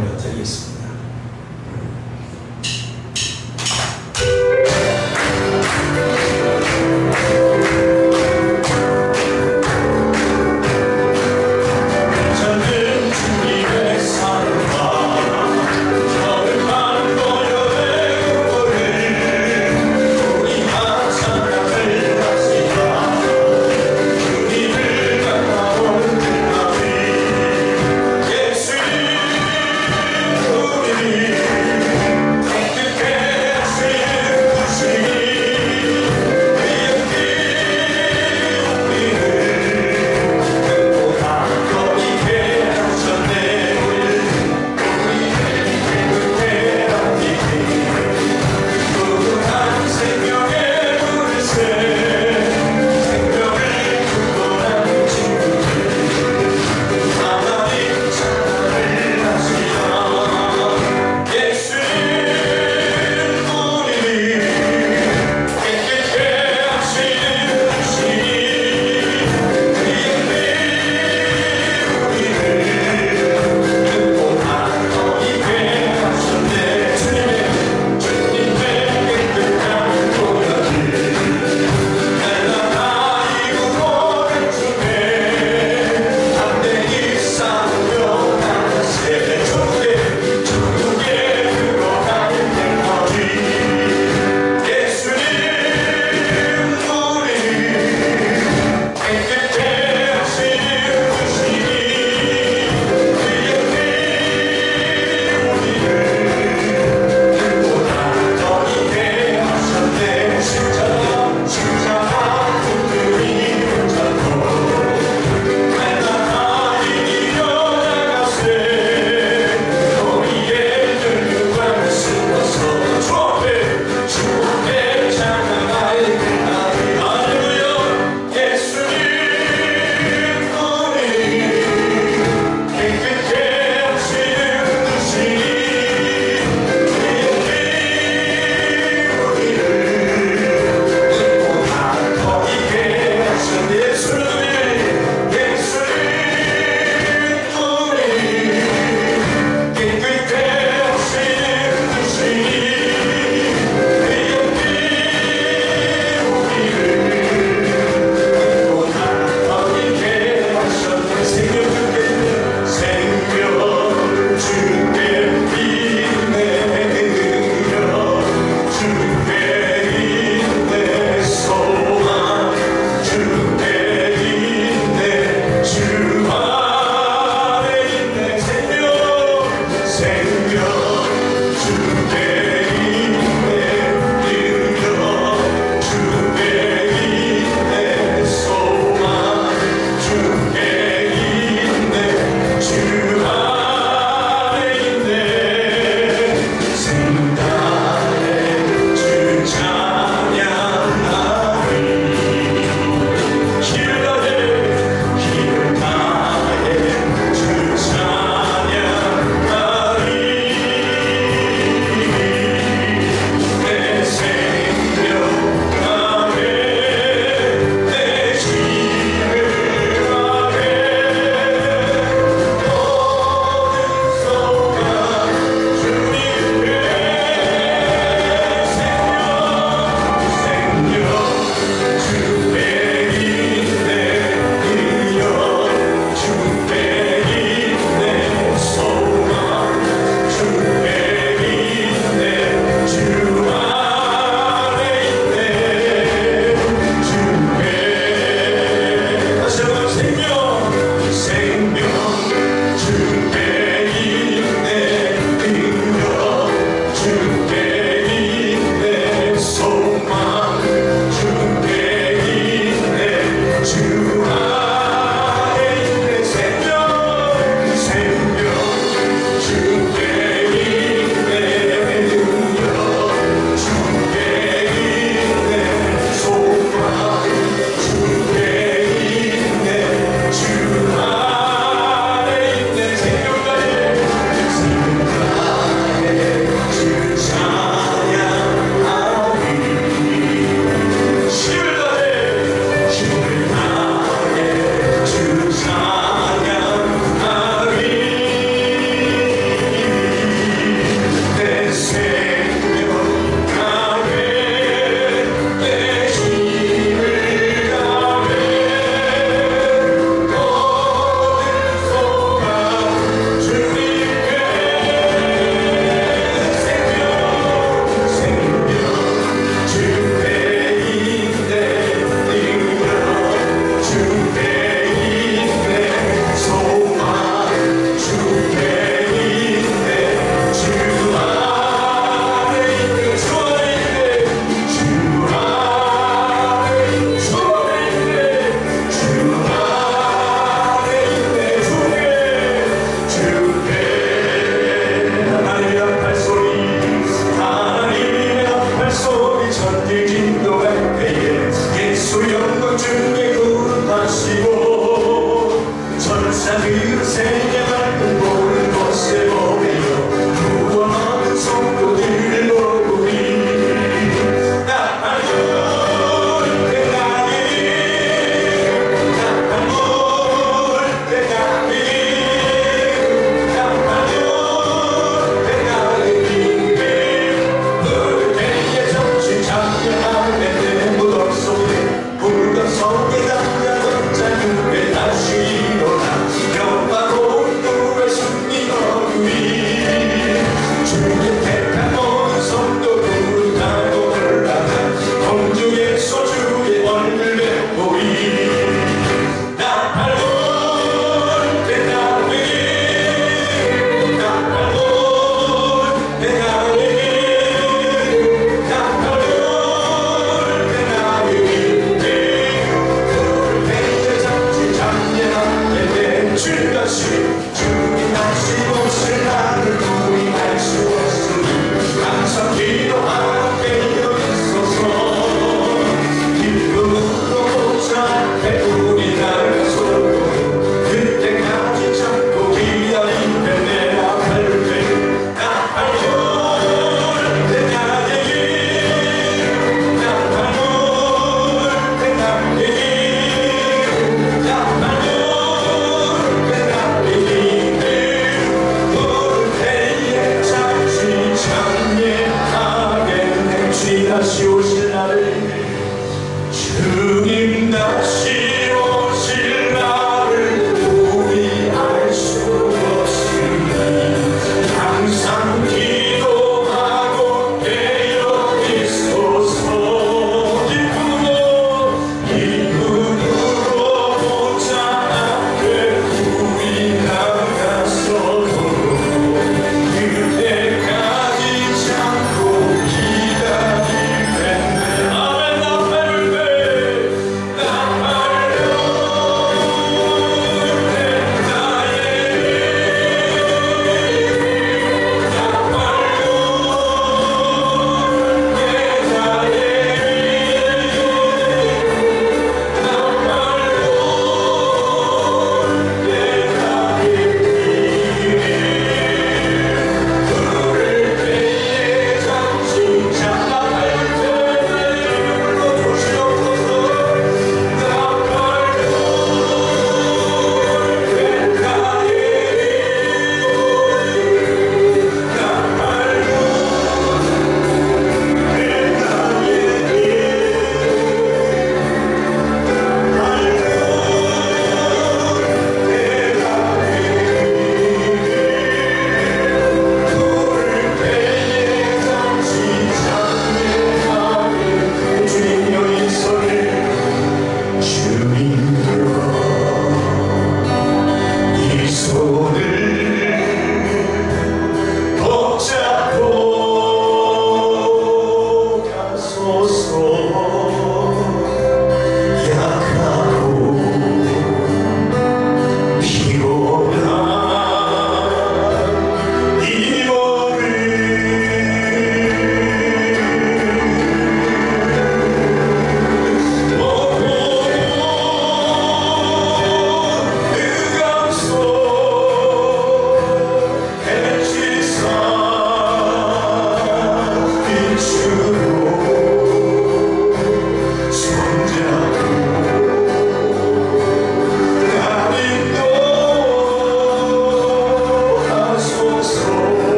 올려드리겠습니다. 예수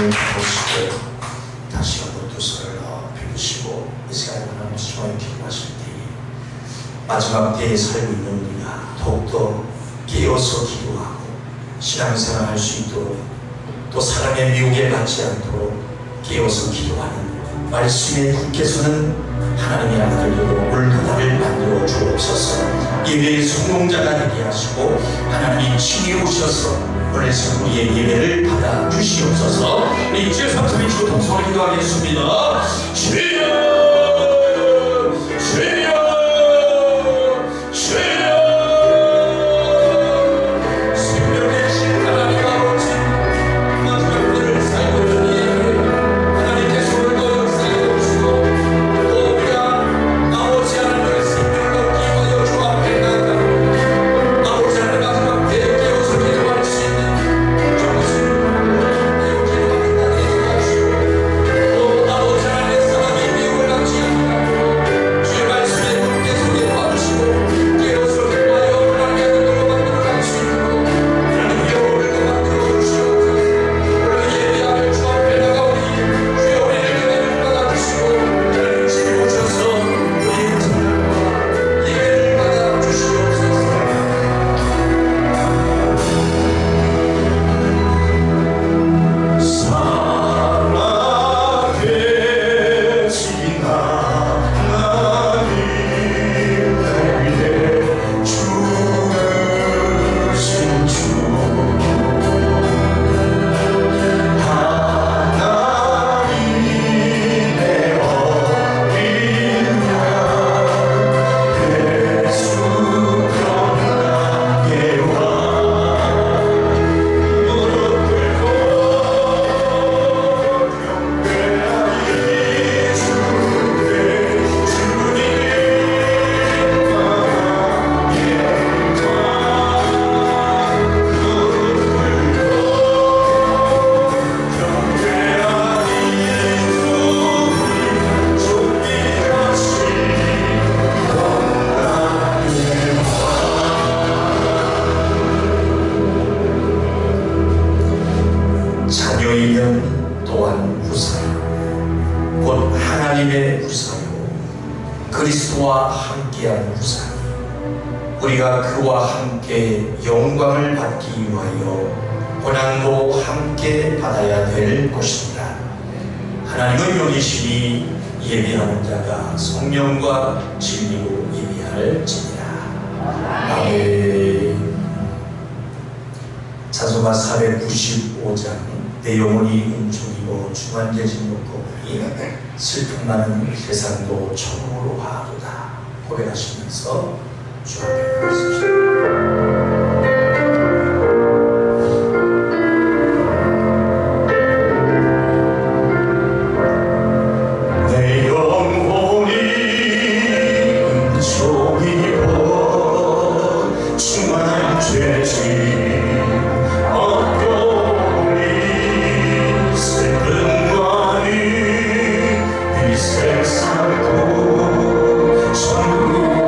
말씀을 보시고 다시 한번 두 손을 펴주시고 이 시간에 하나님 주님의 기도하실 때에 마지막 때에 살고 있는 우리가 더욱더 깨어서 기도하고 신앙생활 할 수 있도록 또 사람의 미혹에 받지 않도록 깨어서 기도하는 말씀에 굳게 서는 하나님의 아들들로 오늘도 나를 만들어 주옵소서. 예배의 성공자가 되게 하시고 하나님이 친히 오셔서 오늘서 우리의 예배를 받아 주시옵소서. 우리 1절 3절 치고 동성을 기도하겠습니다. 주여 주여 주여 생명의 신 하나님 아버지 마지막 때를 살고 있는 예배 하나님께서 오늘도 역사해 주시고 또 우리가 아버지 하나님의 생명을 얻기 위하여 주 앞에 나아가고 아버지 하나님 마지막 때에 깨어서 기도할 수 있는 자녀이면 또한 후사요 곧 하나님의 후사요 그리스도와 함께한 후사요 우리가 그와 함께 영광을 받기 위하여 고난도 함께 받아야 될 것입니다. 하나님은 영이시니 예배하는 자가 성령과 진리로 예배할지니라. 아멘. 찬송가 495장 내 영혼이 은총이고 중환대진 놓고 보니 슬픔 많은 세상도 처음으로 하도다 고백하시면서 주 앞에 나가십시오. 세상도 전부로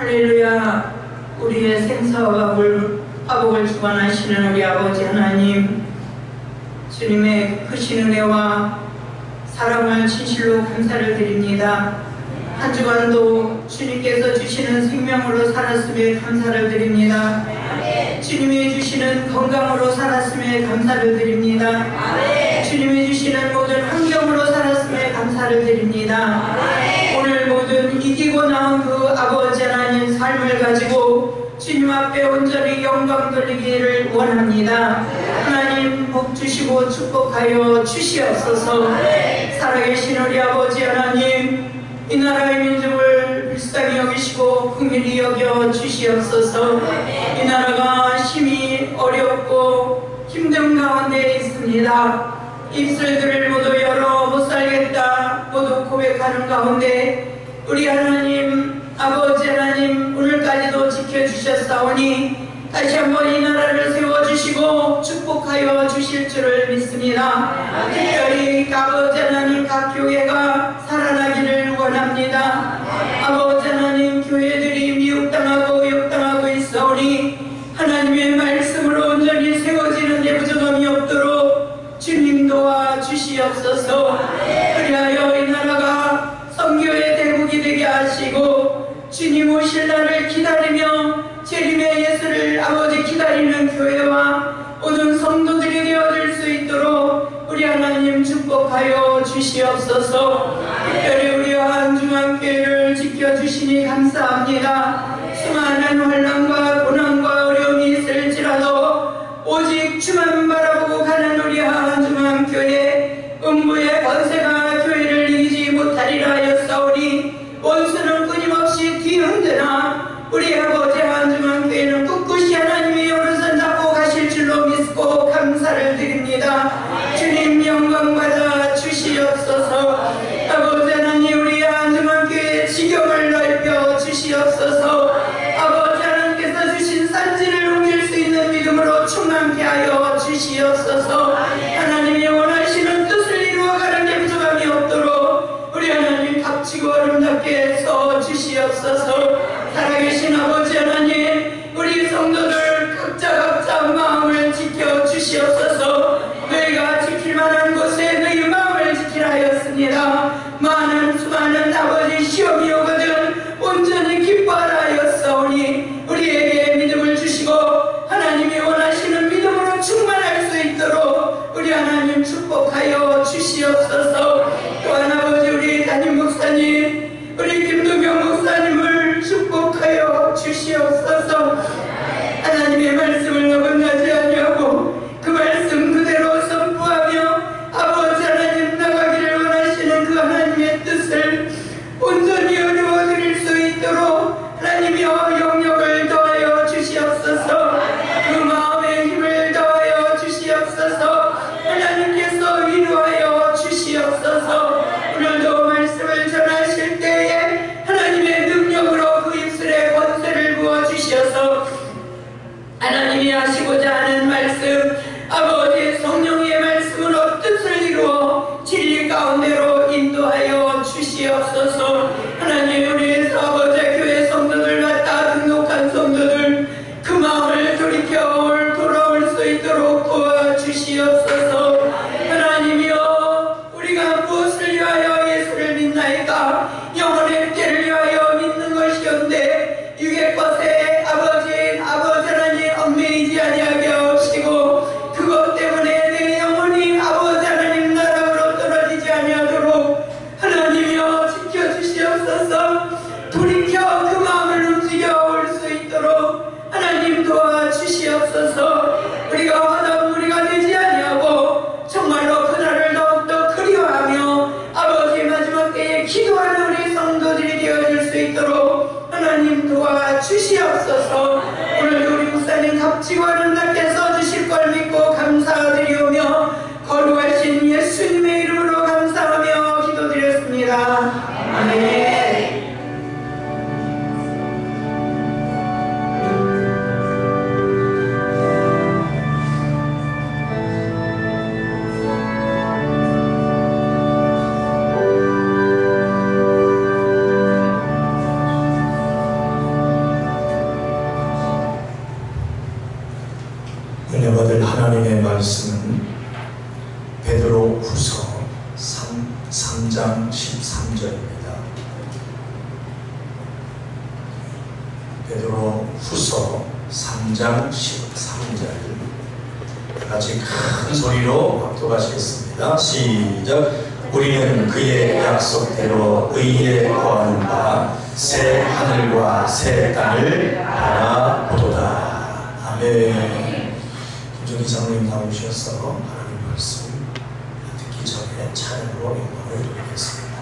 할렐루야. 우리의 생사와 화복을 주관하시는 우리 아버지 하나님, 주님의 크신 은혜와 사랑을 진실로 감사를 드립니다. 한 주간도 주님께서 주시는 생명으로 살았음에 감사를 드립니다. 주님이 주시는 건강으로 살았음에 감사를 드립니다. 주님이 주시는 모든 환경으로 살았음에 감사를 드립니다. 오늘 모든 이기고 나온 그 아버지 하나님 삶을 가지고 주님 앞에 온전히 영광 돌리기를 원합니다. 하나님 복 주시고 축복하여 주시옵소서. 살아계신 우리 아버지 하나님, 이 나라의 민족을 불쌍히 여기시고 긍휼히 여겨 주시옵소서. 이 나라가 심히 어렵고 힘든 가운데 있습니다. 입술들을 모두 열어 못살겠다 모두 고백하는 가운데 우리 하나님 아버지 하나님 오늘까지도 지켜주셨사오니 다시 한번 이 나라를 세워주시고 축복하여 주실 줄을 믿습니다. 특별히 아버지 하나님 각 교회가 살아나기를 원합니다. 아버지 하나님 교회들이 미혹당하고 욕당하고 있사오니 하나님의 말씀으로 온전히 세워지는 데 부족함이 없도록 주님 도와주시옵소서. 그리하여 이 나라가 선교의 대국이 되게 하시고 주님 오실 날을 기다리며 재림의 예수를 아버지 기다리는 교회와 모든 성도들이 되어줄 수 있도록 우리 하나님 축복하여 주시옵소서. 특별히 우리 한중앙교회를 지켜주시니 감사합니다. 수많은 환난과 고난과 어려움이 있을지라도 오직 주만 바라보고 가는 우리 한중앙교회 음부의 권세가 교회를 이기지 못하리라 하였사오니 원수는 끊임없이 뒤흔드나 우리 아버지 한중앙교회는 꿋꿋이 하나님의 오른손 잡고 가실 줄로 믿고 감사를 드립니다. 주님 영광 받아 주시옵소서. 아버지 하나님 우리 한중앙교회의 지경을 넓혀 주시옵소서. 아버지 하나님께서 주신 산지를 옮길 수 있는 믿음으로 충만케 하여 주시옵소서. 하나님이 원하시는 뜻을 이루어가는 데 부족함이 없도록 우리 하나님 값지고 아름답게 서 주시옵소서. 살아계신 아버지 하나님 우리 성도들 각자 마음을 지켜 주시옵소서. 너희가 지킬 만한 곳에 너희 마음을 지키라 하였습니다. 수많은 아버지 시험이 오거든 온전히 기뻐하라 하였사오니 우리에게 믿음을 주시고 하나님이 원하시는 믿음으로 충만할 수 있도록 우리 하나님 축복하여 주시옵소서. 또한 아버지 우리 담임 목사님 우리 김동경 목사님을 축복하여 주시옵소서. 하나님의 말씀을 어긋나지 아니하고 그 말씀 그대로 선포하며 아버지 하나님 나가기를 원하시는 그 하나님의 뜻을 온전히 이루어드릴 수 있도록 하나님이여 영역을 더하여 주시옵소서. 그 마음의 힘을 더하여 주시옵소서. 하나님께서 위로하여 주시옵소서. 오늘도 말씀을 전하실 때에 하나님의 능력으로 그 입술에 권세를 부어주셔서 하나님이 하시고자 하는 말씀 아버지 성령의 말씀으로 뜻을 이루어 진리 가운데로 인도하여 주시옵소서. 하나님 우리 아버지 교회 성도들 갖다 등록한 성도들 그 마음을 돌이켜 돌아올 수 있도록 도와주시옵소서. 하나님이여 우리가 무엇을 위하여 예수를 믿나이까 영혼의 때를 위하여 믿는 것이온데 육의 것에 아버지 하나님 얽매이지 아니하게 하시고 그것 때문에 내 영혼이 아버지 하나님 나라로 떨어지지 아니하도록 하나님이여 지켜주시옵소서. 돌이켜 그 마음을 움직여 올 수 있도록 하나님 도와주시옵소서. 우리가 하던 우리가 되지 아니하고 정말로 그날을 더욱더 그리워하며 아버지 마지막 때에 기도하는 우리 성도들이 되어질 수 있도록 하나님 도와주시옵소서. 오늘도 우리 목사님 값지고 아름답게 써주실 걸 믿고 감사드리오며 거룩하신 예수님의 이름으로 감사하며 기도드렸습니다. 아멘. 13절입니다. 베드로 후서 3장 13절 같이 큰 소리로 합독하시겠습니다. 시작. 우리는 그의 약속대로 의에 거하는 바 새 하늘과 새 땅을 바라보도다. 아멘. 김종희 장로님 나오셔서 하나님 말씀 듣기 전에 찬양으로 영광을 돌리겠습니다.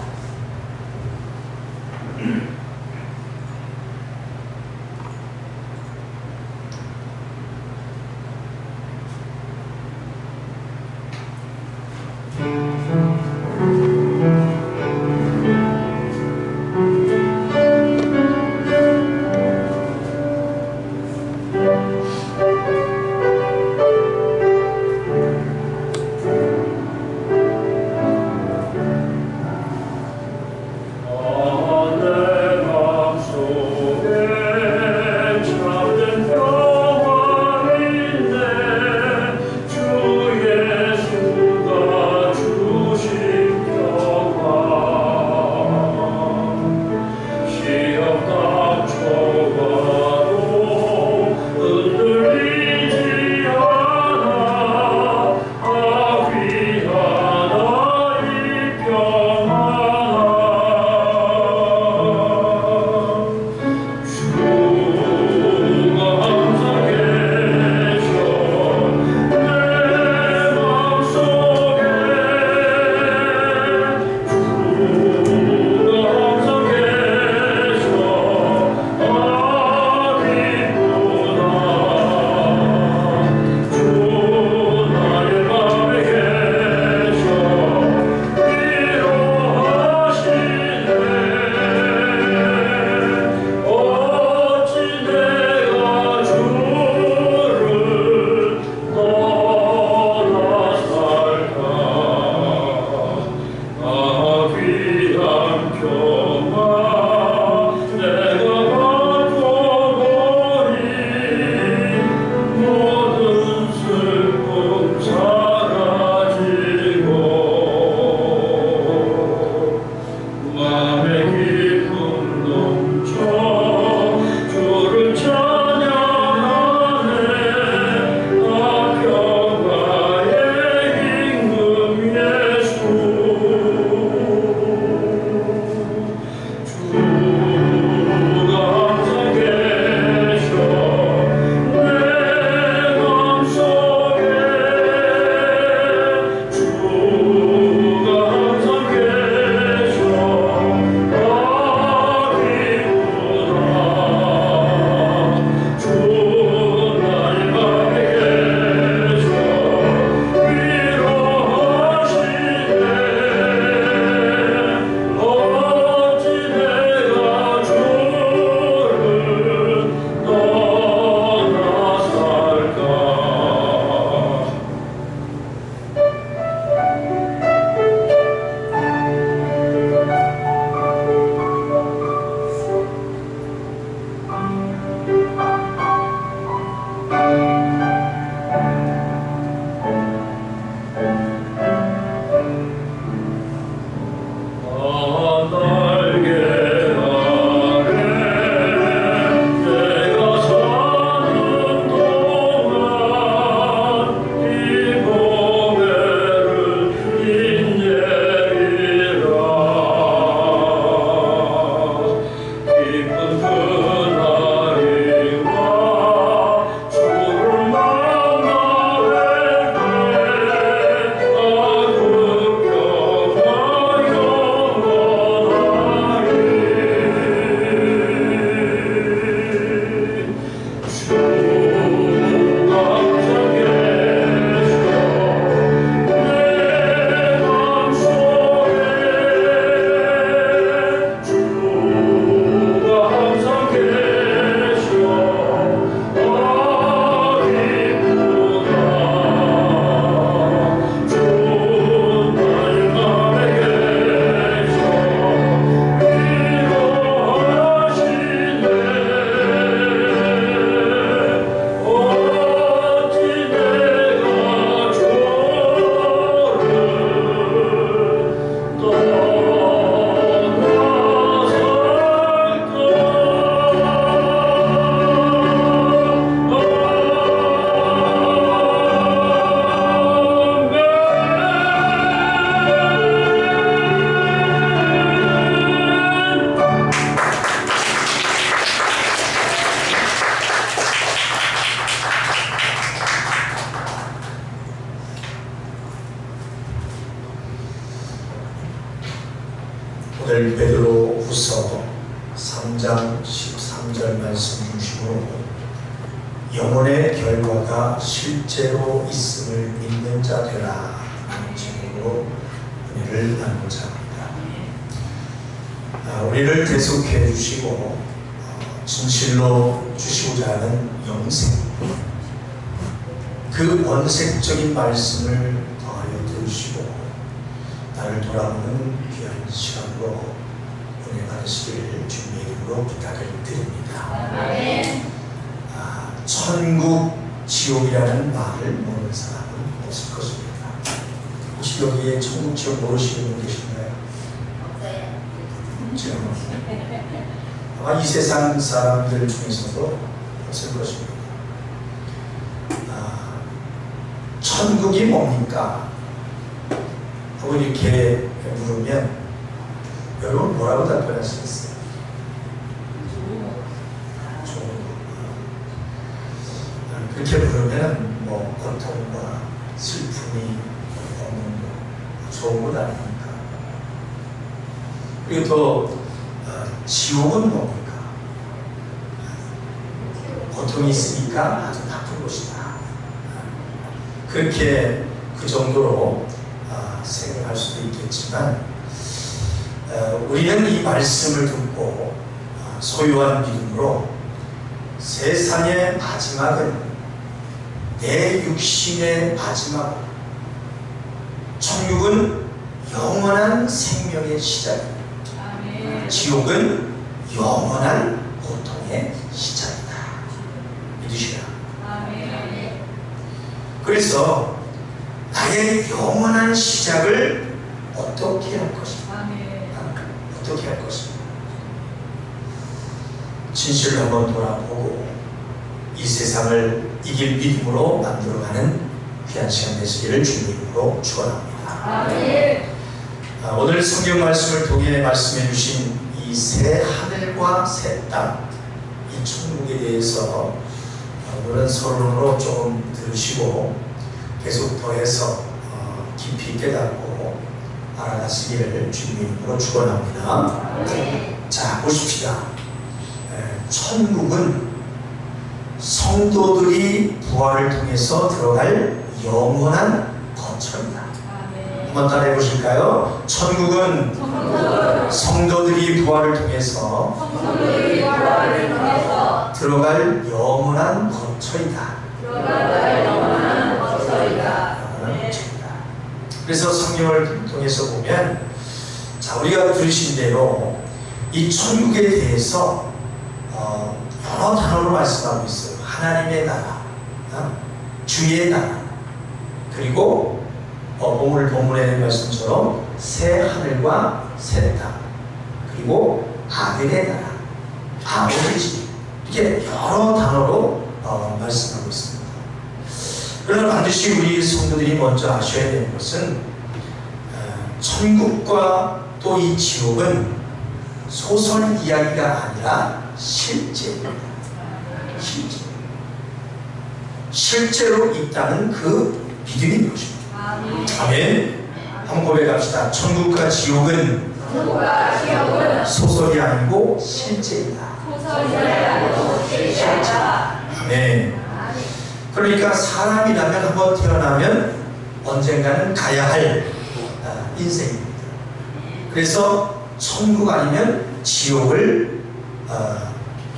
오늘 베드로후서 3장 13절 말씀 중심으로 영혼의 결과가 실제로 있음을 믿는 자 되라 하는 제목으로 은혜를 나누고자 합니다. 우리를 대속해 주시고 진실로 주시고자 하는 영생, 그 원색적인 말씀을 더하여 들으시고 나를 돌아보는 귀한 시간으로 은혜 받으시기를 주님의 이름으로 부탁을 드립니다. 천국, 지옥이라는 말을 모르는 사람은 없을 것입니다. 혹시 여기에 천국, 지옥 모르시는 분 계신가요? 없어요. 아마 이 세상 사람들 중에서도 없을 것입니다. 천국이 뭡니까? 하고 이렇게 물으면 여러분 뭐라고 답변하시겠어요? 그렇게 부르면 뭐 고통과 슬픔이 없는 거 좋은 것 아닙니까? 그리고 또 지옥은 뭡니까? 고통이 있으니까 아주 나쁜 곳이다. 그렇게 그 정도로 생각할 수도 있겠지만 우리는 이 말씀을 듣고 소유한 믿음으로 세상의 마지막은 내 육신의 마지막, 천국은 영원한 생명의 시작입니다. 지옥은 영원한 고통의 시작이다. 믿으시라. 그래서 나의 영원한 시작을 어떻게 할 것인가? 어떻게 할 것인가? 진실을 한번 돌아보고 이 세상을 이길 믿음으로 만들어가는 귀한 시간 되시기를 주님의 이름으로 축원합니다. 오늘 성경 말씀을 통해 말씀해 주신 이 새 하늘과 새 땅, 이 천국에 대해서 오늘은 서론으로 조금 들으시고 계속 더해서 깊이 깨닫고 알아가시기를 주님의 이름으로 축원합니다. 자, 보십시다. 천국은 성도들이 부활을 통해서 들어갈 영원한 거처입니다. 한번 따라해 보실까요? 천국은 성도들이 부활을 통해서 들어갈 영원한 거처이다. 영원한 거처이다. 그래서 성경을 통해서 보면, 자, 우리가 들으신 대로 이 천국에 대해서 여러 단어로 말씀하고 있어요. 하나님의 나라, 주의 나라, 그리고 오늘 본문의 말씀처럼 새 하늘과 새 땅, 그리고 아들의 나라, 아버지 집, 이렇게 여러 단어로 말씀하고 있습니다. 그러나 반드시 우리 성도들이 먼저 아셔야 되는 것은 천국과 또 이 지옥은 소설 이야기가 아니라 실제입니다. 실제로 있다는 그 믿음인 것입니다. 아멘. 한번 고백합시다. 천국과 지옥은 소설이 아니고 실제이다. 아멘. 그러니까 사람이라면 한번 태어나면 언젠가는 가야 할 인생입니다. 그래서 천국 아니면 지옥을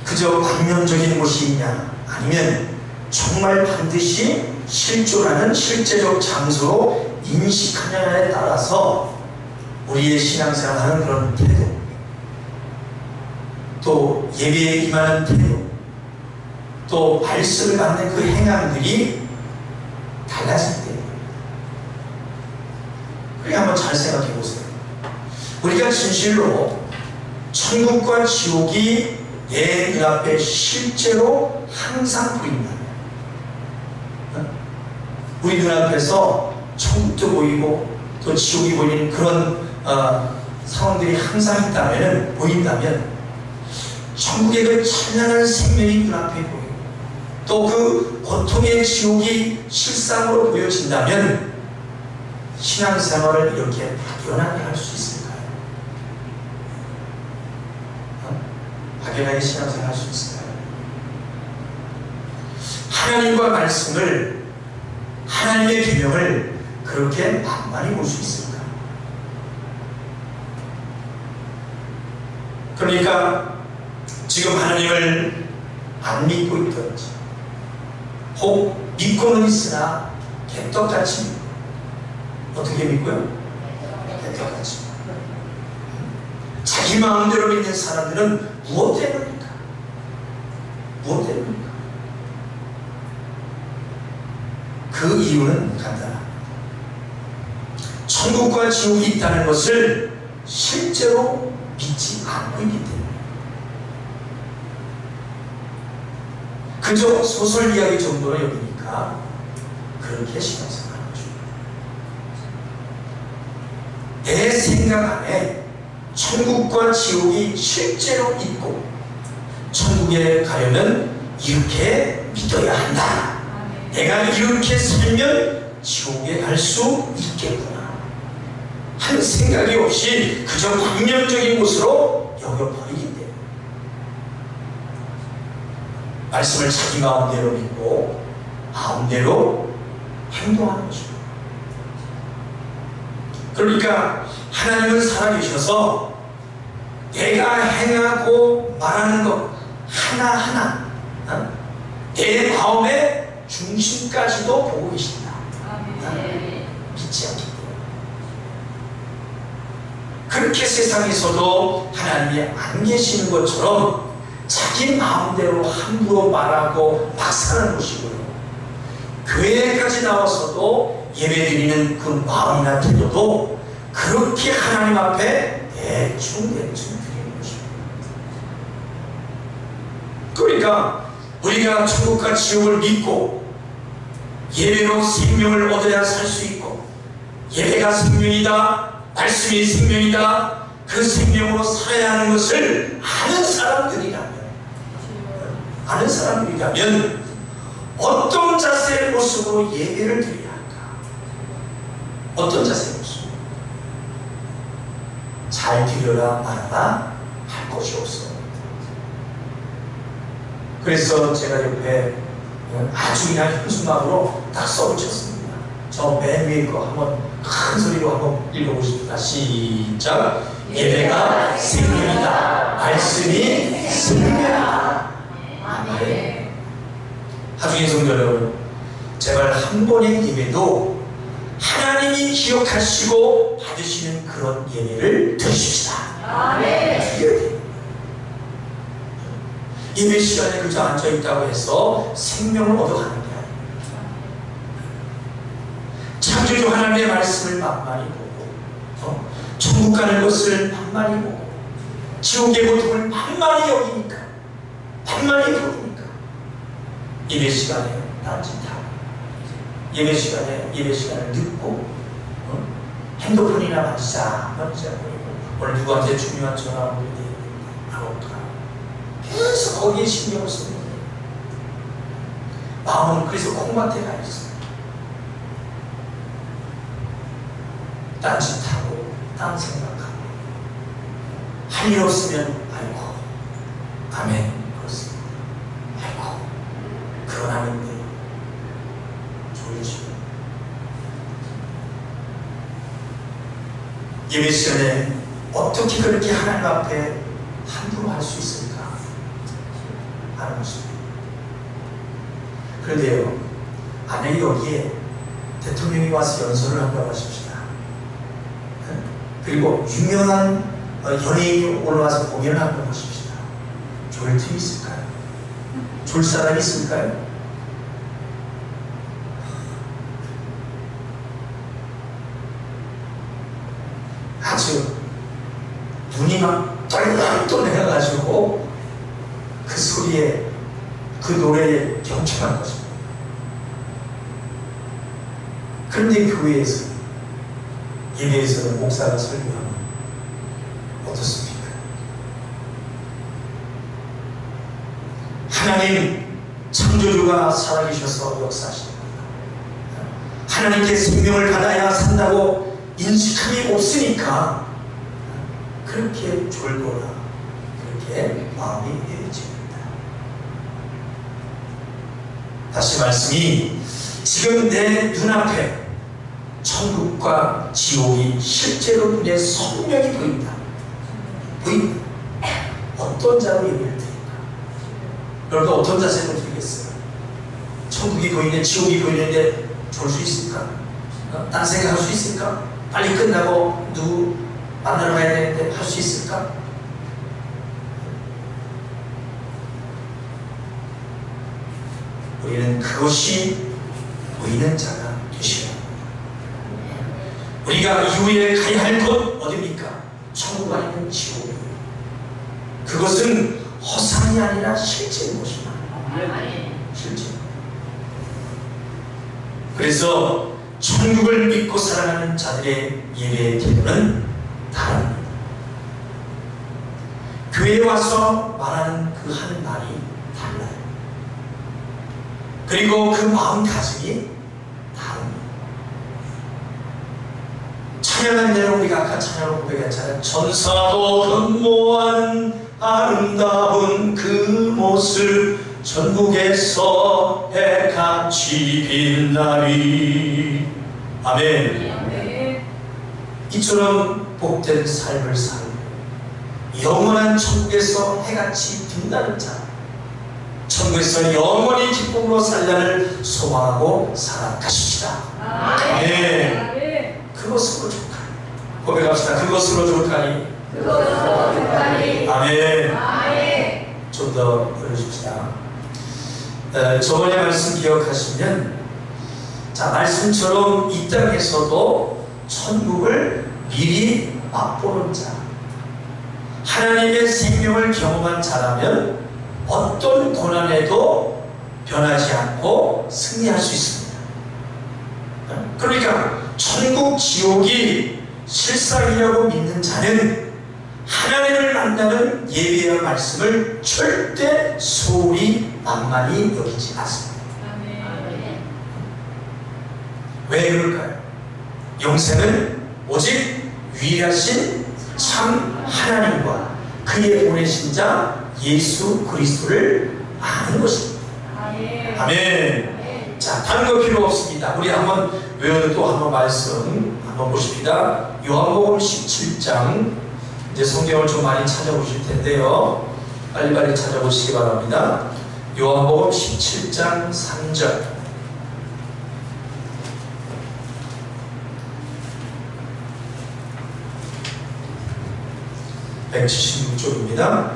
그저 관념적인 곳이 있냐, 아니면 정말 반드시 실존하는 실제적 장소로 인식하느냐에 따라서 우리의 신앙생활하는 그런 태도, 또 예배에 임하는 태도, 또 말씀을 받는 그 행함들이 달라질 때입니다. 그게 한번 잘 생각해 보세요. 우리가 진실로 천국과 지옥이 내 눈앞에 실제로 항상 보인다면, 우리 눈앞에서 천국도 보이고 또 지옥이 보이는 그런 상황들이 항상 있다면, 보인다면, 천국의 그 찬란한 생명이 눈앞에 보이고 또 그 고통의 지옥이 실상으로 보여진다면 신앙생활을 이렇게 막연하게 할 수 있을까요? 당연하게 신앙생활 할 수 있을까요? 하나님과 말씀을, 하나님의 계명을 그렇게 만만히 볼 수 있을까? 그러니까 지금 하나님을 안 믿고 있든지, 혹 믿고는 있으나 개떡같이 믿고, 어떻게 믿고요? 개떡같이 믿고. 자기 마음대로 믿는 사람들은 무엇 때문입니까? 무엇 때문입니까? 그 이유는 간단합니다. 천국과 지옥이 있다는 것을 실제로 믿지 않고 있기 때문에. 그저 소설 이야기 정도로 여기니까 그렇게 신앙생활하는 거죠. 내 생각 안에 천국과 지옥이 실제로 있고, 천국에 가려면 이렇게 믿어야 한다. 내가 이렇게 살면 지옥에 갈 수 있겠구나 하는 생각이 없이 그저 관념적인 것으로 여겨버리기 때문에 말씀을 자기 마음대로 믿고 마음대로 행동하는 것입니다. 그러니까 하나님은 살아계셔서 내가 행하고 말하는 것 하나하나 내 마음의 중심까지도 보고 계신다. 믿지 않기 때문에. 그렇게 세상에서도 하나님이 안 계시는 것처럼 자기 마음대로 함부로 말하고 막 사는 것이고요. 교회까지 나와서도 예배드리는 그 마음이나 태도도 그렇게 하나님 앞에 대충 드리는 것입니다. 그러니까 우리가 천국과 지옥을 믿고 예배로 생명을 얻어야 살 수 있고, 예배가 생명이다, 말씀이 생명이다, 그 생명으로 살아야 하는 것을 아는 사람들이라면 어떤 자세의 모습으로 예배를 드려야 할까? 어떤 자세의 모습? 잘 드려라 말아라 할 것이 없어. 그래서 제가 옆에 아주 그냥 현수막으로 딱 써붙였습니다. 저 맨 위에 거 한번 큰 소리로 한번 읽어보십시다. 시작. 예배가 생명이다. 말씀이 생명이다. 아멘. 하중의 성도 여러분, 제발 한 번의 예배도 하나님이 기억하시고 받으시는 그런 예배를 드리십시다. 아멘. 예배 시간에 그저 앉아있다고 해서 생명을 얻어가는 게 아닙니다. 창조주 하나님의 말씀을 만만히 보고, 천국 가는 것을 만만히 보고, 지옥의 고통을 만만히 여기니까, 만만히 보니까 예배 시간에 딴짓하고, 예배 시간을 늦고, 핸드폰이나 만지자 보이고, 오늘 누구한테 중요한 전화 오는데 하고 계속 거기에 신경을 쓰는 거예요. 마음은 그래서 콩밭에 가 있어요. 딴짓하고 딴 생각하고 할 일 없으면 아이고 아멘 그렇습니다. 아이고 그건 아닌데 졸지. 예배 시간에 어떻게 그렇게 하나님 앞에 함부로 할 수 있을까 하는 것입니다. 그런데요, 만약에 여기에 대통령이 와서 연설을 한다고 하십시다. 그리고 유명한 연예인이 올라와서 공연을 한다고 하십시다. 졸 틈이 있을까요? 졸 사람이 있을까요? 아주 눈이 막 떨렁떨렁해가지고 그 소리에 그 노래에 경청한 것입니다. 그런데 교회에서 예배에서는 목사가 설교하면 어떻습니까? 하나님 창조주가 살아계셔서 역사하십니다. 하나님께 생명을 받아야 산다고 인식함이 없으니까 그렇게 졸거나 그렇게 이렇게 마음이 헤어집니다. 다시 말씀이 지금 내 눈앞에 천국과 지옥이 실제로 눈에 선명히 보인다. 보인다. 어떤 자로 예배를 드릴까? 여러분 어떤 자세를 드리겠어요? 천국이 보이는데 지옥이 보이는데 좋을 수 있을까? 딴 생각할 수 있을까? 빨리 끝나고 누구 만나러 가야 되는데 할 수 있을까? 우리는 그것이 보이는 자가 되시라. 우리가 이후에 가야 할 곳 어디입니까? 천국 아니면 지옥이에요. 그것은 허상이 아니라 실제인 것입니다. 실제. 그래서 천국을 믿고 살아가는 자들의 예배의 태도는 다릅니다. 교회에 와서 말하는 그 하는 말이 달라요. 그리고 그 마음가짐이 다릅니다. 찬양한 대로 우리가 아까 찬양으로 고백했잖아요. 천사도 흠모하는 아름다운 그 모습 천국에서 해같이 빛나리. 아멘. 이처럼 복된 삶을 살고 영원한 천국에서 해같이 빛나는 자, 천국에서 영원히 기쁨으로 살라를 소망하고 살아가십시다. 아멘. 그것으로 좋다니. 고백합시다. 그것으로 좋다니. 아멘. 좀 더 들으십시다. 저번에 말씀 기억하시면, 자, 말씀처럼 이 땅에서도 천국을 미리 맛보는 자, 하나님의 생명을 경험한 자라면 어떤 고난에도 변하지 않고 승리할 수 있습니다. 그러니까 천국 지옥이 실상이라고 믿는 자는 하나님을 만나는 예배의 말씀을 절대 소홀히 만만히 여기지 않습니다. 왜 그럴까요? 영생은 오직 유일하신 참 하나님과 그의 보내신 자 예수 그리스도를 아는 것입니다. 아멘. 자, 다른 거 필요 없습니다. 우리 한번 외워도 또 한번 말씀 한번 보십니다. 요한복음 17장. 이제 성경을 좀 많이 찾아보실 텐데요. 빨리빨리 찾아보시기 바랍니다. 요한복음 17장 3절. 176쪽입니다.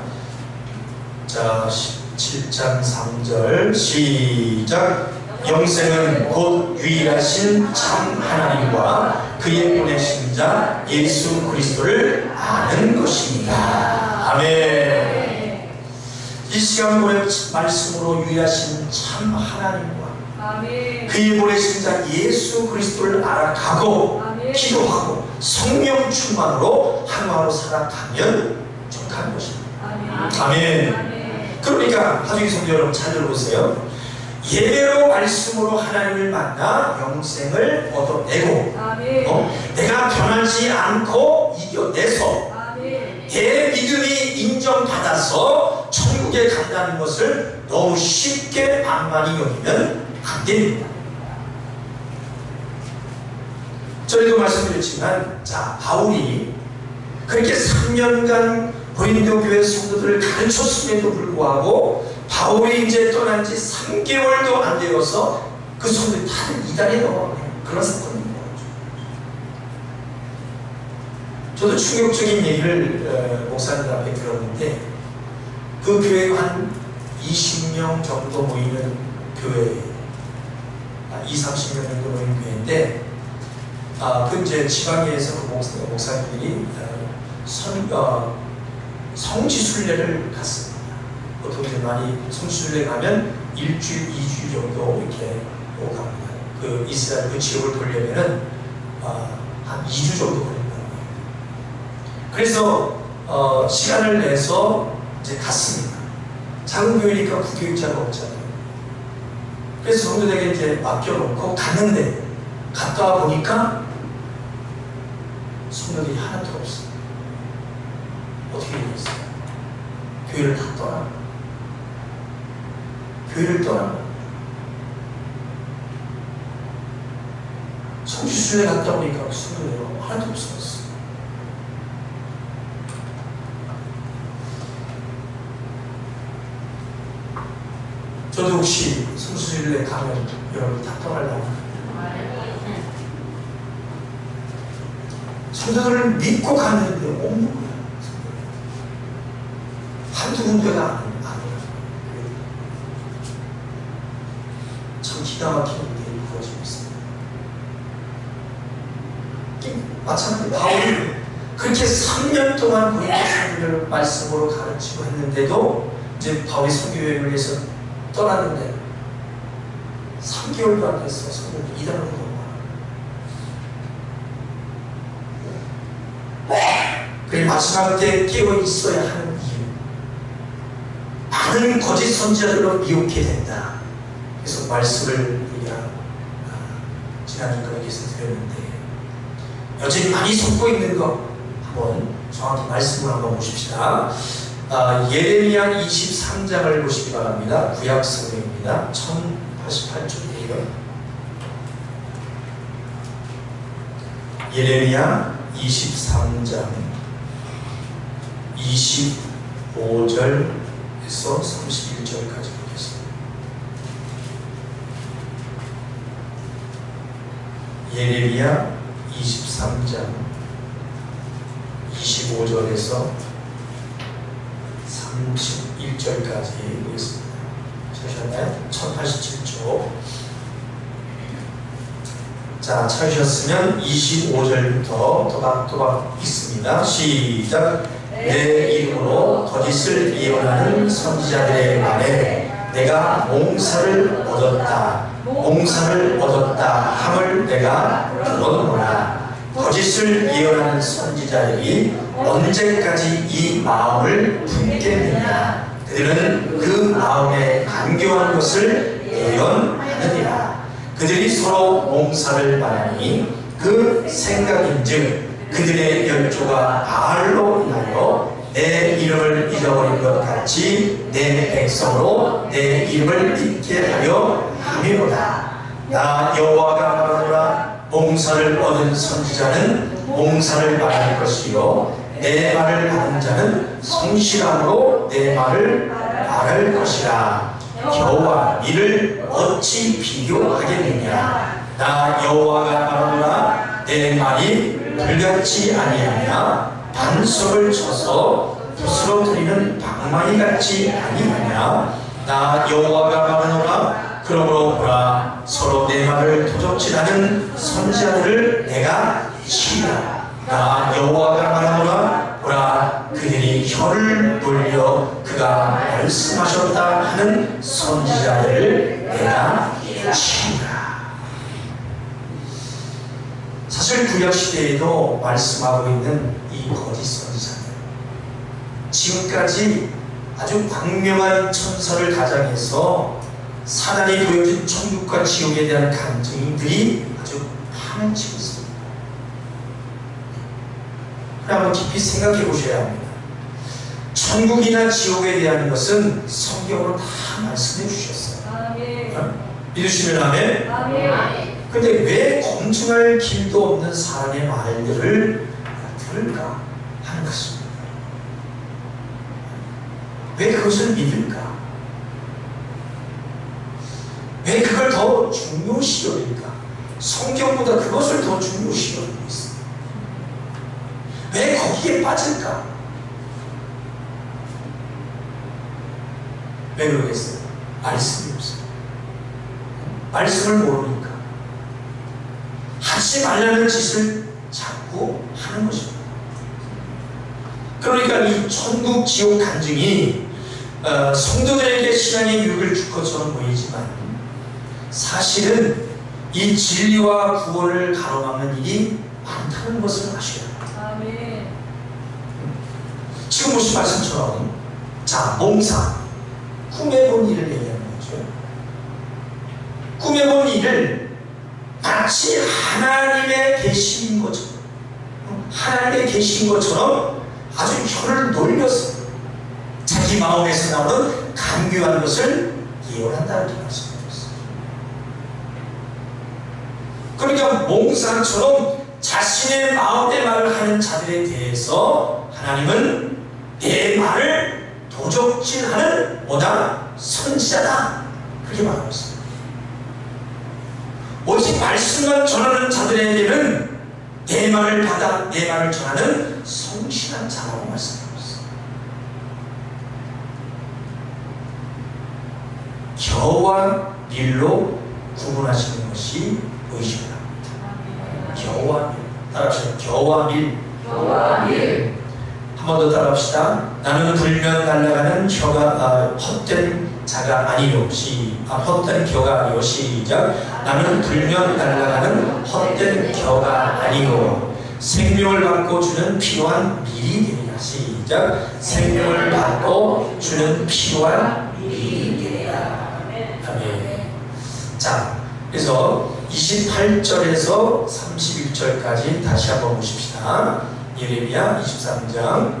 자, 17장 3절 시작. 영생은 곧 유일하신 참 하나님과 그의 보내신 자 예수 그리스도를 아는 것입니다. 아멘. 이 시간 보내 말씀으로 유일하신 참 하나님과 아멘. 그의 보내신 자 예수 그리스도를 알아가고 아멘. 기도하고 성령 충만으로 하루하루 살아가면 좋다는 것입니다. 아멘. 아멘. 아멘. 그러니까 가족의 성도 여러분 잘 들어보세요. 예배로 말씀으로 하나님을 만나 영생을 얻어내고 내가 변하지 않고 이겨내서 내 믿음이 인정받아서 천국에 간다는 것을 너무 쉽게 만만히 여기면 안 됩니다. 저희도 말씀드렸지만, 자, 바울이 그렇게 3년간 고린도 교회 성도들을 가르쳤음에도 불구하고 바울이 이제 떠난 지 3개월도 안 되어서 그 성도들이 다들 이단에 넘어가요. 그런 사건입니다. 저도 충격적인 얘기를 목사님 앞에 들었는데, 그 교회가 한 20명 정도 모이는 교회, 20-30명 정도 모이는 교회인데, 그 이제 지방에서 그 목사님들이 성지순례를 갔습니다. 보통 이제 많이 성지순례 가면 1주, 2주 정도 이렇게 오고 갑니다. 그 이스라엘 그 지역을 보려면은 한 2주 정도 걸린다는 거예요. 그래서 시간을 내서 이제 갔습니다. 작은 교회니까 구교육자가 없잖아요. 그래서 성도들에게 이제 맡겨놓고 갔는데, 갔다 와 보니까 성도들이 하나도 없어요. 어떻게 되겠어요? 교회를 다 떠나. 교회를 떠나. 성지순례 갔다 오니까 무슨 거예요? 하나도 없어졌어. 저도 혹시 성지순례 가면 여러분 다 떠나려고 성도들을 믿고 갔는데 없는 거야. 한두 군데가 아니야. 참 기가 막히는 일이 벌어지고 있습니다. 마찬가지 바울이 그렇게 3년 동안 고린도서를 말씀으로 가르치고 했는데도 이제 바울이 선교 여행을 해서 떠났는데 3개월도 안 됐어. 선교를 이단으로 넘어가. 그래 마지막 때 깨어 있어야 하는 이유. 많은 거짓 선지자들로 미혹게 된다. 그래서 말씀을 우리가 지난주 그에게서 드렸는데 여전히 많이 섞고 있는 거 한번 정확히 말씀을 한번 보십시다. 예레미야 23장을 보시기 바랍니다. 구약 성경입니다. 1088쪽이에요. 예레미야 23장 25절에서 31절까지 보겠습니다. 예레미야 23장 25절에서 31절까지 보겠습니다. 찾으셨나요? 1087쪽. 자, 찾으셨으면 25절부터 또박또박 있습니다. 시작. 내 이름으로 거짓을 예언하는 선지자들의 말에 내가 몽사를 얻었다 함을 내가 들었노라. 거짓을 예언하는 선지자들이 언제까지 이 마음을 품겠느냐. 그들은 그 마음에 간교한 것을 예언하느니라. 그들이 서로 몽사를 말하니 그 생각인즉 그들의 열조가 바알로 인하여 내 이름을 잊어버린 것 같이 내 백성으로 내 이름을 잊게 하려 함이로다. 나 여호와가 말하노라. 몽사를 얻은 선지자는 몽사를 말할 것이요 내 말을 받은 자는 성실함으로 내 말을 말할 것이라. 여호와 이를 어찌 비교하겠느냐. 나 여호와가 말하노라. 내 말이 불같지 아니하냐. 반석을 쳐서 붓으로 들이는 방망이 같지 아니하냐. 나 여호와가 말하노라. 그러므로 보라, 서로 내 말을 도적질하는 선지자들을 내가 치리라. 나 여호와가 말하노라. 보라, 그들이 혀를 돌려 그가 말씀하셨다 하는 선지자들을 내가 치리라. 사실 구약시대에도 말씀하고 있는 이 거짓 선지자들, 지금까지 아주 광명한 천사를 가장해서 사단이 보여준 천국과 지옥에 대한 간증들이 아주 파묻히고 있습니다. 한번 깊이 생각해 보셔야 합니다. 천국이나 지옥에 대한 것은 성경으로 다 말씀해 주셨어요. 믿으시면 아멘? 근데 왜 검증할 길도 없는 사람의 말들을 들을까 하는 것입니다. 왜 그것을 믿을까? 왜 그걸 더 중요시 여길까? 성경보다 그것을 더 중요시 여기고 있습니다. 왜 거기에 빠질까? 왜 그러겠어요? 말씀이 없어요. 말씀을 모르니까 하지 말라는 짓을 자꾸 하는 것입니다. 그러니까 이 천국 지옥 간증이 성도들에게 신앙의 유익을 줄 것처럼 보이지만 사실은 이 진리와 구원을 가로막는 일이 많다는 것을 아셔야 합니다. 지금 보신 말씀처럼 자, 몽사, 꿈에 본 일을 얘기하는 거죠. 꿈에 본 일을 마치 하나님의 계시인 것처럼, 하나님의 계시인 것처럼 아주 혀를 놀려서 자기 자기 마음에서 나오는 간교한 것을 예언한다는 말씀이었어요. 그러니까 몽사처럼 자신의 마음의 말을 하는 자들에 대해서 하나님은 내 말을 도적질하는 뭐다? 선지자다. 그렇게 말하고 있습니다. 오직 말씀만 전하는 자들에게는 내 말을 받아 내 말을 전하는 성실한 자라고 말씀하고 있습니다. 겨와 밀로 구분하시는 것이 의심이랍니다. 겨와 밀. 따라합시다. 겨와 밀. 겨와 밀. 한 번 더 따라합시다. 나는 불면 날아가는 혀가 헛된 자가 아니요. 헛된 겨가 아니요. 시작. 나는 불면 날아가는 헛된 겨가 아니요. 생명을 받고 주는 필요한 밀이 되리라. 시작. 생명을 받고 주는 필요한 밀이 되리라. 아멘. 자, 그래서 28절에서 31절까지 다시 한번 보십시다. 예레미야 23장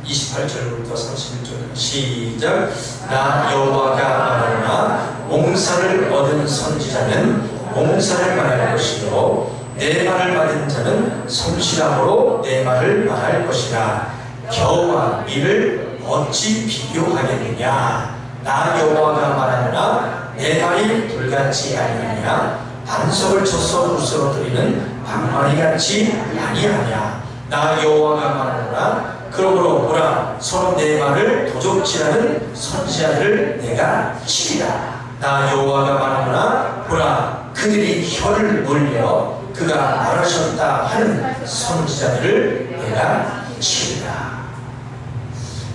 28절부터 31절 시작. 나 여호와가 말하노라. 몽사를 얻은 선지자는 몽사를 말할 것이요 내 말을 받은 자는 성실함으로 내 말을 말할 것이라. 겨와 밀을 어찌 비교하겠느냐. 나 여호와가 말하노라. 내 말이 불같이 아니하냐. 반석을 쳐서 부스러뜨리는 방망이같이 아니하냐. 나 여호와가 말하노라. 그러므로 보라, 서로 내 말을 도적질하는 선지자들을 내가 치리라. 나 여호와가 말하노라. 보라, 그들이 혀를 놀려 그가 말하셨다 하는 선지자들을 내가 치리라.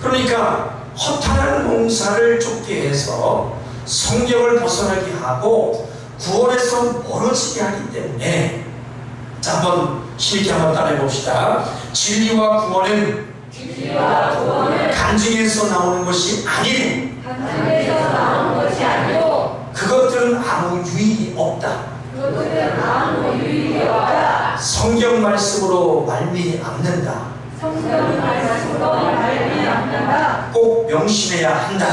그러니까 허탄한 몽사를 쫓게 해서 성경을 벗어나게 하고 구원에서 멀어지게 하기 때문에, 자, 한번 힘있게 한번 따라해 봅시다. 진리와 구원은 간증에서 나오는 것이 아니고 그것들은 아무 유익이 없다. 성경 말씀으로 말미암는다. 꼭 명심해야 한다.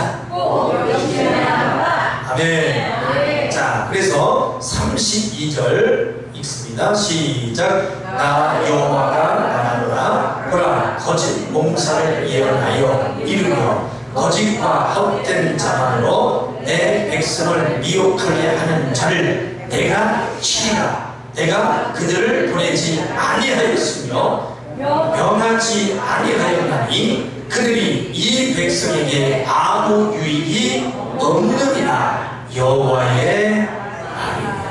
아멘. 자, 그래서 32절 읽습니다. 시작. 나 여호와가 말하노라. 보라, 거짓 몽사를 예언하여 이르며 거짓과 헛된 자만으로 내 백성을 미혹하게 하는 자를 내가 치리라. 내가 그들을 보내지 아니하였으며 명하지 아니하였나니 그들이 이 백성에게 아무 유익이 없느니라. 여호와의 말이니라.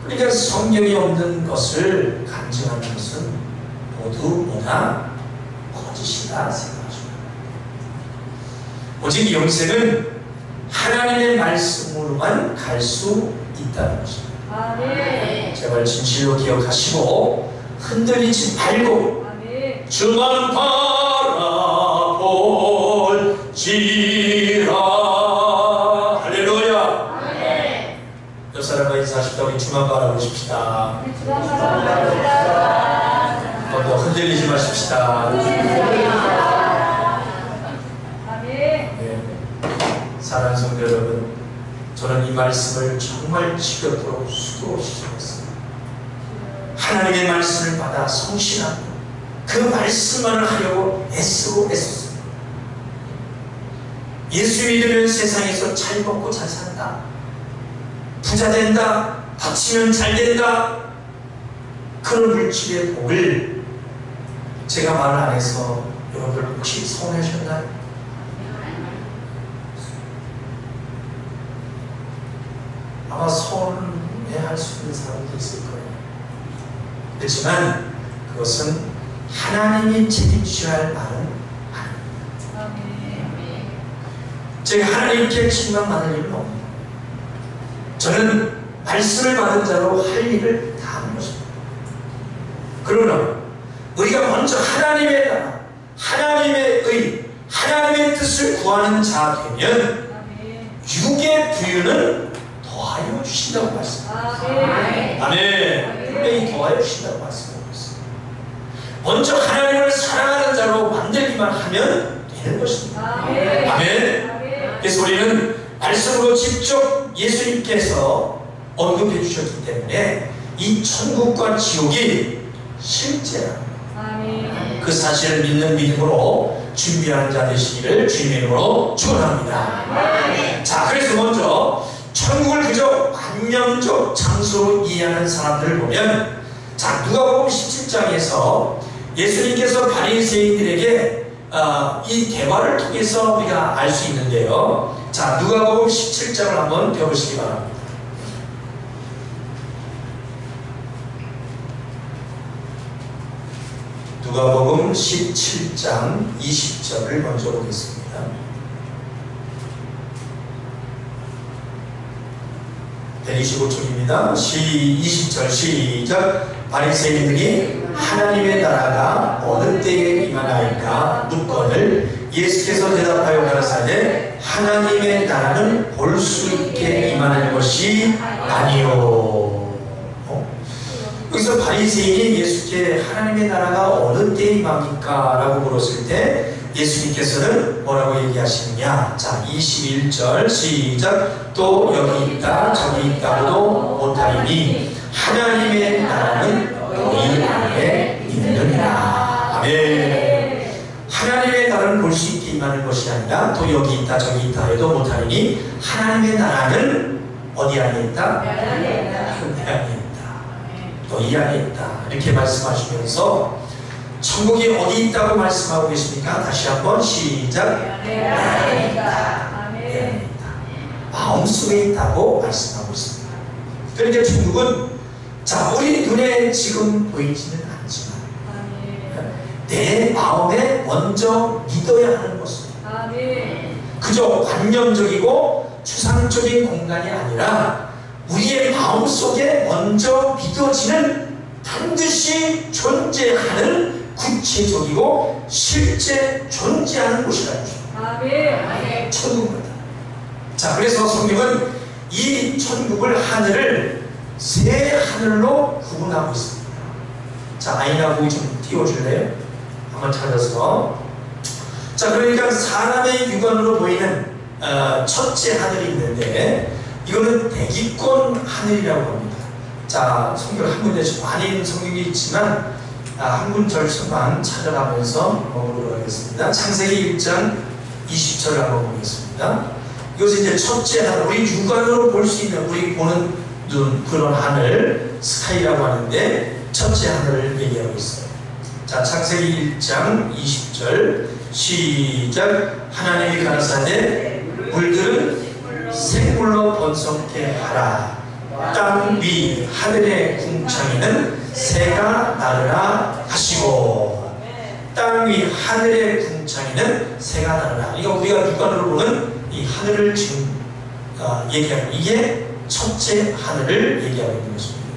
그러니까 성경이 없는 것을 간증하는 것은 모두 뭐다? 거짓이다 생각하십니다. 오직 영생은 하나님의 말씀으로만 갈 수 있다는 것입니다. 제발 진실로 기억하시고 흔들리지 말고 주만 바라볼지라. 할렐루야. 옆 사람과 인사하십시다. 우리 주만 바라보십시다. 한 번 더 흔들리지 마십시다. 사랑하는 성도 여러분, 저는 이 말씀을 정말 지겹도록 수도 없이 전했습니다. 하나님의 말씀을 받아 성실하고 그 말씀만을 하려고 애썼습니다. 예수 믿으면 세상에서 잘 먹고 잘 산다, 부자 된다, 다치면 잘 된다, 그런 물질의 복을 제가 말 안 해서 여러분들 혹시 서운하셨나요? 아마 서운해할 수 있는 사람도 있을 거예요. 그렇지만 그것은 하나님이 책임져야 할 말은 아닙니다. 제가 하나님께 책임만 일은 없습니다. 저는 말씀을 받은 자로 할 일을 다 하는 것입니다. 그러나 우리가 먼저 하나님의 나라, 하나님의 의, 하나님의 뜻을 구하는 자 되면 육의 부유는 더하여 주신다고 말씀합니다. 아멘. 분명히 더하여 주신다고 말씀하고 있습니다. 먼저 하나님을 사랑하는 자로 만들기만 하면 되는 것입니다. 아멘. 그래서 우리는 말씀으로 직접 예수님께서 언급해 주셨기 때문에 이 천국과 지옥이 실제랍니다. 그 사실을 믿는 믿음으로 준비하는 자 되시기를 주님의 이름으로 축원합니다. 자, 그래서 먼저 천국을 그저 관념적 장소로 이해하는 사람들을 보면, 자, 누가복음 17장에서 예수님께서 바리새인들에게 이 대화를 통해서 우리가 알 수 있는데요. 자, 누가복음 17장을 한번 펴보시기 바랍니다. 누가복음 17장 20절을 먼저 보겠습니다. 네, 25쪽입니다. 20절 시작. 바리새인들이 하나님의 나라가 어느 때에 임하나이까 묻거늘 예수께서 대답하여 가라사대 하나님의 나라는 볼 수 있게 임하는 것이 아니요. 여기서 바리새인이 예수께 하나님의 나라가 어느 때에 임합니까? 라고 물었을 때 예수님께서는 뭐라고 얘기하시느냐. 자, 21절 시작. 또 여기 있다 저기 있다고도 못하리니 하나님의 나라는 너희 안에 있느니라. 아멘. 하나님의 나라는 볼 수 있게 임하는 것이 아니라 또 여기 있다 저기 있다 해도 못하리니 하나님의 나라는 어디 안에 있다? 내 안에 있다. 너희 안에 있다. 이렇게 말씀하시면서 천국이 어디 있다고 말씀하고 계십니까? 다시 한번 시작. 내 안에 있다. 내 안에 있다. 마음속에 있다고 말씀하고 있습니다. 그러니까 천국은, 자, 우리 눈에 지금 보이지는 않지만 내 마음에 먼저 믿어야 하는 것입니다. 그저 관념적이고 추상적인 공간이 아니라 우리의 마음속에 먼저 믿어지는 반드시 존재하는 구체적이고 실제 존재하는 곳이라는 것입니다. 천국입니다. 자, 그래서 성경은 이 천국을 하늘을 세 하늘로 구분하고 있습니다. 자, 아이나고 좀 띄워줄래요? 한번 찾아서. 자, 그러니까 사람의 육안으로 보이는 첫째 하늘이 있는데 이거는 대기권 하늘이라고 합니다. 자, 성경 한 군데씩 많은 성경이 있지만 한 군절만 찾아가면서 보도록 하겠습니다. 창세기 1장 20절을 한번 보겠습니다. 이것은 이제 첫째 하늘, 우리 육안으로 볼 수 있는, 우리 보는 눈, 그런 하늘, 스카이라고 하는데 첫째 하늘을 얘기하고 있어요. 자, 창세기 1장 20절 시작. 하나님이 가라사대 물들은 생물로 번성케 하라. 땅 위 하늘의 궁창에는 새가 나르라 하시고. 땅 위 하늘의 궁창에는 새가 나르라. 이거 우리가 육안으로 보는 이 하늘을 지금 얘기하는, 이게 첫째 하늘을 얘기하고 있는 것입니다.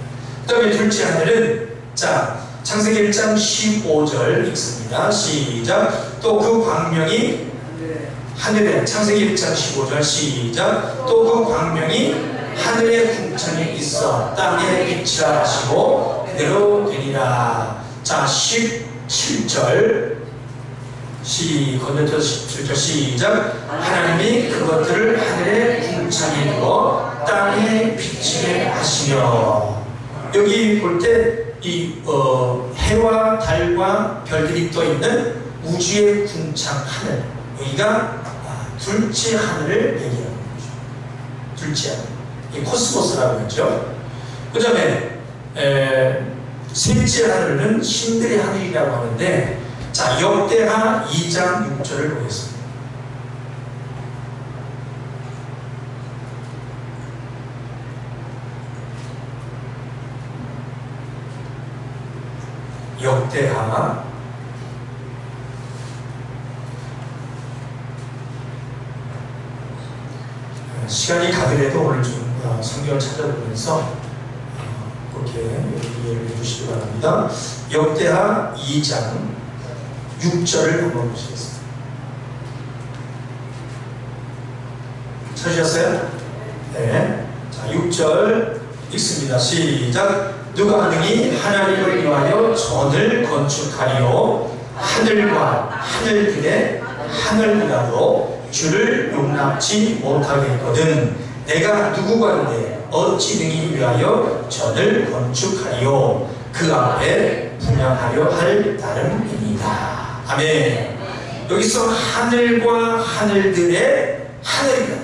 그 다음에 둘째 하늘은, 자, 창세기 1장 15절 읽습니다. 시작. 또 그 광명이 하늘에, 창세기 1장 15절 시작. 또 그 광명이 하늘의 궁창에 있어 땅에 빛이라 하시고 그대로 되니라. 자, 17절 건너뛰어서 17절 시작. 하나님이 그것들을 하늘의 궁창에 두어 땅에 비치게 하시며. 여기 볼 때 이 해와 달과 별들이 떠 있는 우주의 궁창 하늘, 여기가 둘째 하늘을 얘기하는 거죠. 둘째 하늘, 이 코스모스라고 했죠. 그 다음에 셋째 하늘은 신들의 하늘이라고 하는데, 자, 역대하 2장 6절을 보겠습니다. 역대하 시간이 가더라도 오늘 좀 성경을 찾아보면서 그렇게 이해를 해주시기 바랍니다. 역대하 2장 6절을 한번 보시겠습니다. 찾으셨어요? 네. 자, 6절 읽습니다. 시작. 누가 능히 하나님을 위하여 전을 건축하리요 하늘과 하늘들의 하늘이라도 주를 용납지 못하겠거든. 내가 누구건데 어찌 능히 위하여 전을 건축하리요 그 앞에 분양하려 할 따름이니이다. 아멘. 여기서 하늘과 하늘들의 하늘이다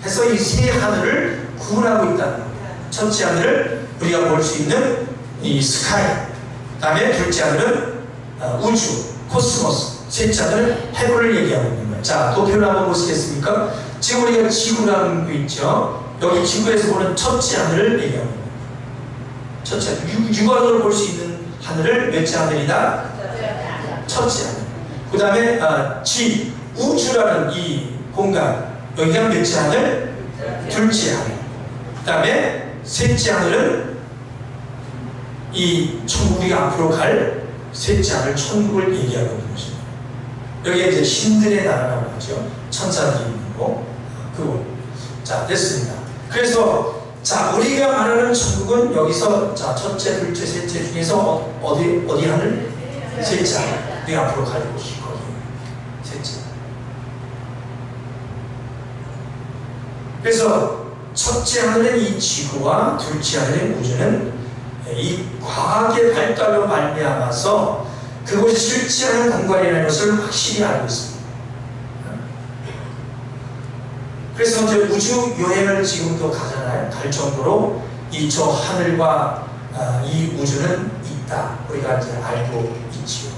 해서 이 세 하늘을 구분하고 있다는 겁니다. 첫째 하늘을 우리가 볼 수 있는 이 스카이, 그 다음에 둘째 하늘은 우주, 코스모스, 셋째 하늘은 해골을 얘기하고 있는 거예요. 자, 도표를 한번 보시겠습니까? 지금 우리가 지구라는 거 있죠? 여기 지구에서 보는 첫째 하늘을 얘기하고 있는 거예요. 첫째 하늘, 육안으로 볼 수 있는 하늘을 몇째 하늘이다? 첫째 하늘. 그 다음에 우주라는 이 공간, 여기가 몇째 하늘? 둘째 하늘. 그 다음에 셋째 하늘은 이 천국이 앞으로 갈 셋째 하늘 천국을 얘기하고 있는 것입니다. 여기에 이제 신들의 나라라고 하죠. 천사들이 있는 거. 그거. 자, 됐습니다. 그래서 자, 우리가 말하는 천국은 여기서 자, 첫째, 둘째, 셋째 중에서 어디 하늘? 셋째 하늘. 우리 앞으로 갈 곳이 거기. 셋째. 그래서 첫째 하늘은 이 지구와 둘째 하늘의 우주는 이 과학의 발달로 말미암아서 그곳이 실제하는 공간이라는 것을 확실히 알고 있습니다. 그래서 이제 우주 여행을 지금도 가잖아요. 갈 정도로 이 저 하늘과 이 우주는 있다. 우리가 이제 알고 있지요.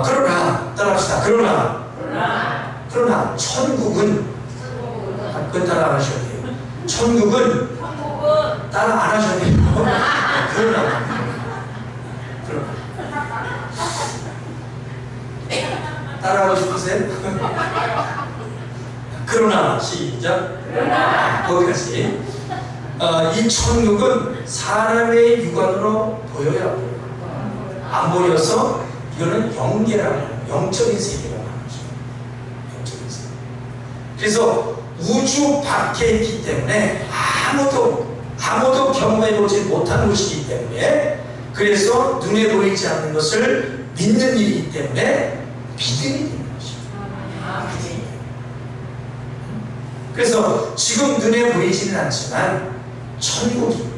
그러나 따라합시다. 그러나 천국은 그건 따라 안 하셔도 돼요. 천국은 따라 안 하셔도 돼요. 그러나 따라하고 싶으세요? 그러나 시작. 거기까지. 이 천국은 사람의 육안으로 보여야 보여요. 안 보여서 이거는 영계라고, 영적인 세계라고 하는 거죠. 영적인 세계. 그래서 우주 밖에 있기 때문에 아무도 경험해보지 못한 곳이기 때문에, 그래서 눈에 보이지 않는 것을 믿는 일이기 때문에 믿음이 되는 것입니다. 그래서 지금 눈에 보이지는 않지만 천국이,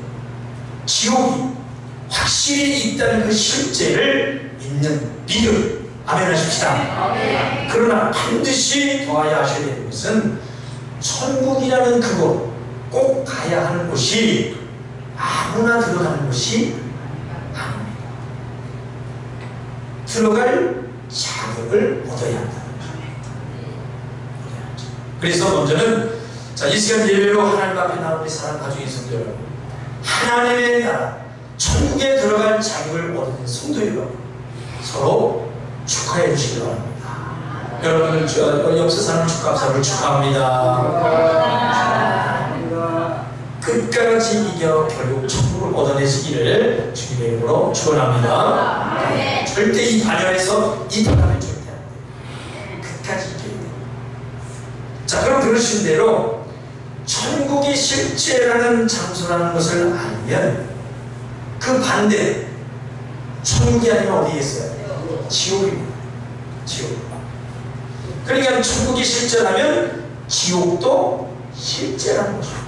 지옥이 확실히 있다는 그 실제를 믿는 믿음. 아멘 하십시다. 그러나 반드시 더하여 하셔야 되는 것은 천국이라는 그곳, 꼭 가야 하는 곳이 아무나 들어가는 곳이 아닙니다. 들어갈 자격을 얻어야 한다는 겁니다. 그래서 먼저는 자, 이 시간 예배로 하나님 앞에 나온 우리 사랑 가족의 성도 여러분, 하나님의 나라 천국에 들어갈 자격을 얻는 성도 여러분, 서로 축하해 주시기 바랍니다. 여러분들 옆서 사는 축하합사를 축하합니다. 끝까지 이겨 결국 천국을 얻어내시기를 주님의 이름으로 축원합니다. 절대 이 반열에서 이탈하면 절대 안 돼요. 끝까지 이겨야 돼요. 자, 그럼 들으신 대로 천국이 실제라는 장소라는 것을 알면 그 반대, 천국이 아니면 어디에 있어요? 지옥입니다. 지옥. 그러니까 천국이 실제라면 지옥도 실제라는 거죠.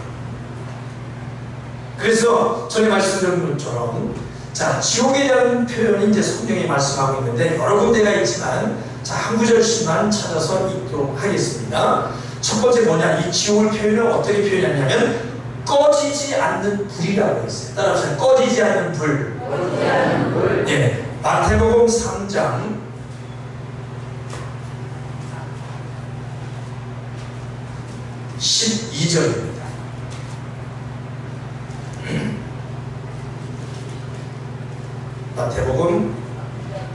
그래서 전에 말씀드린 것처럼 자, 지옥에 대한 표현이 이제 성경에 말씀하고 있는데 여러 군데가 있지만 자, 한 구절씩만 찾아서 읽도록 하겠습니다. 첫 번째 뭐냐, 이 지옥을 표현을 어떻게 표현하냐면 꺼지지 않는 불이라고 했어요. 따라서 꺼지지 않는 불. 예, 마태복음 3장 12절입니다. 마태복음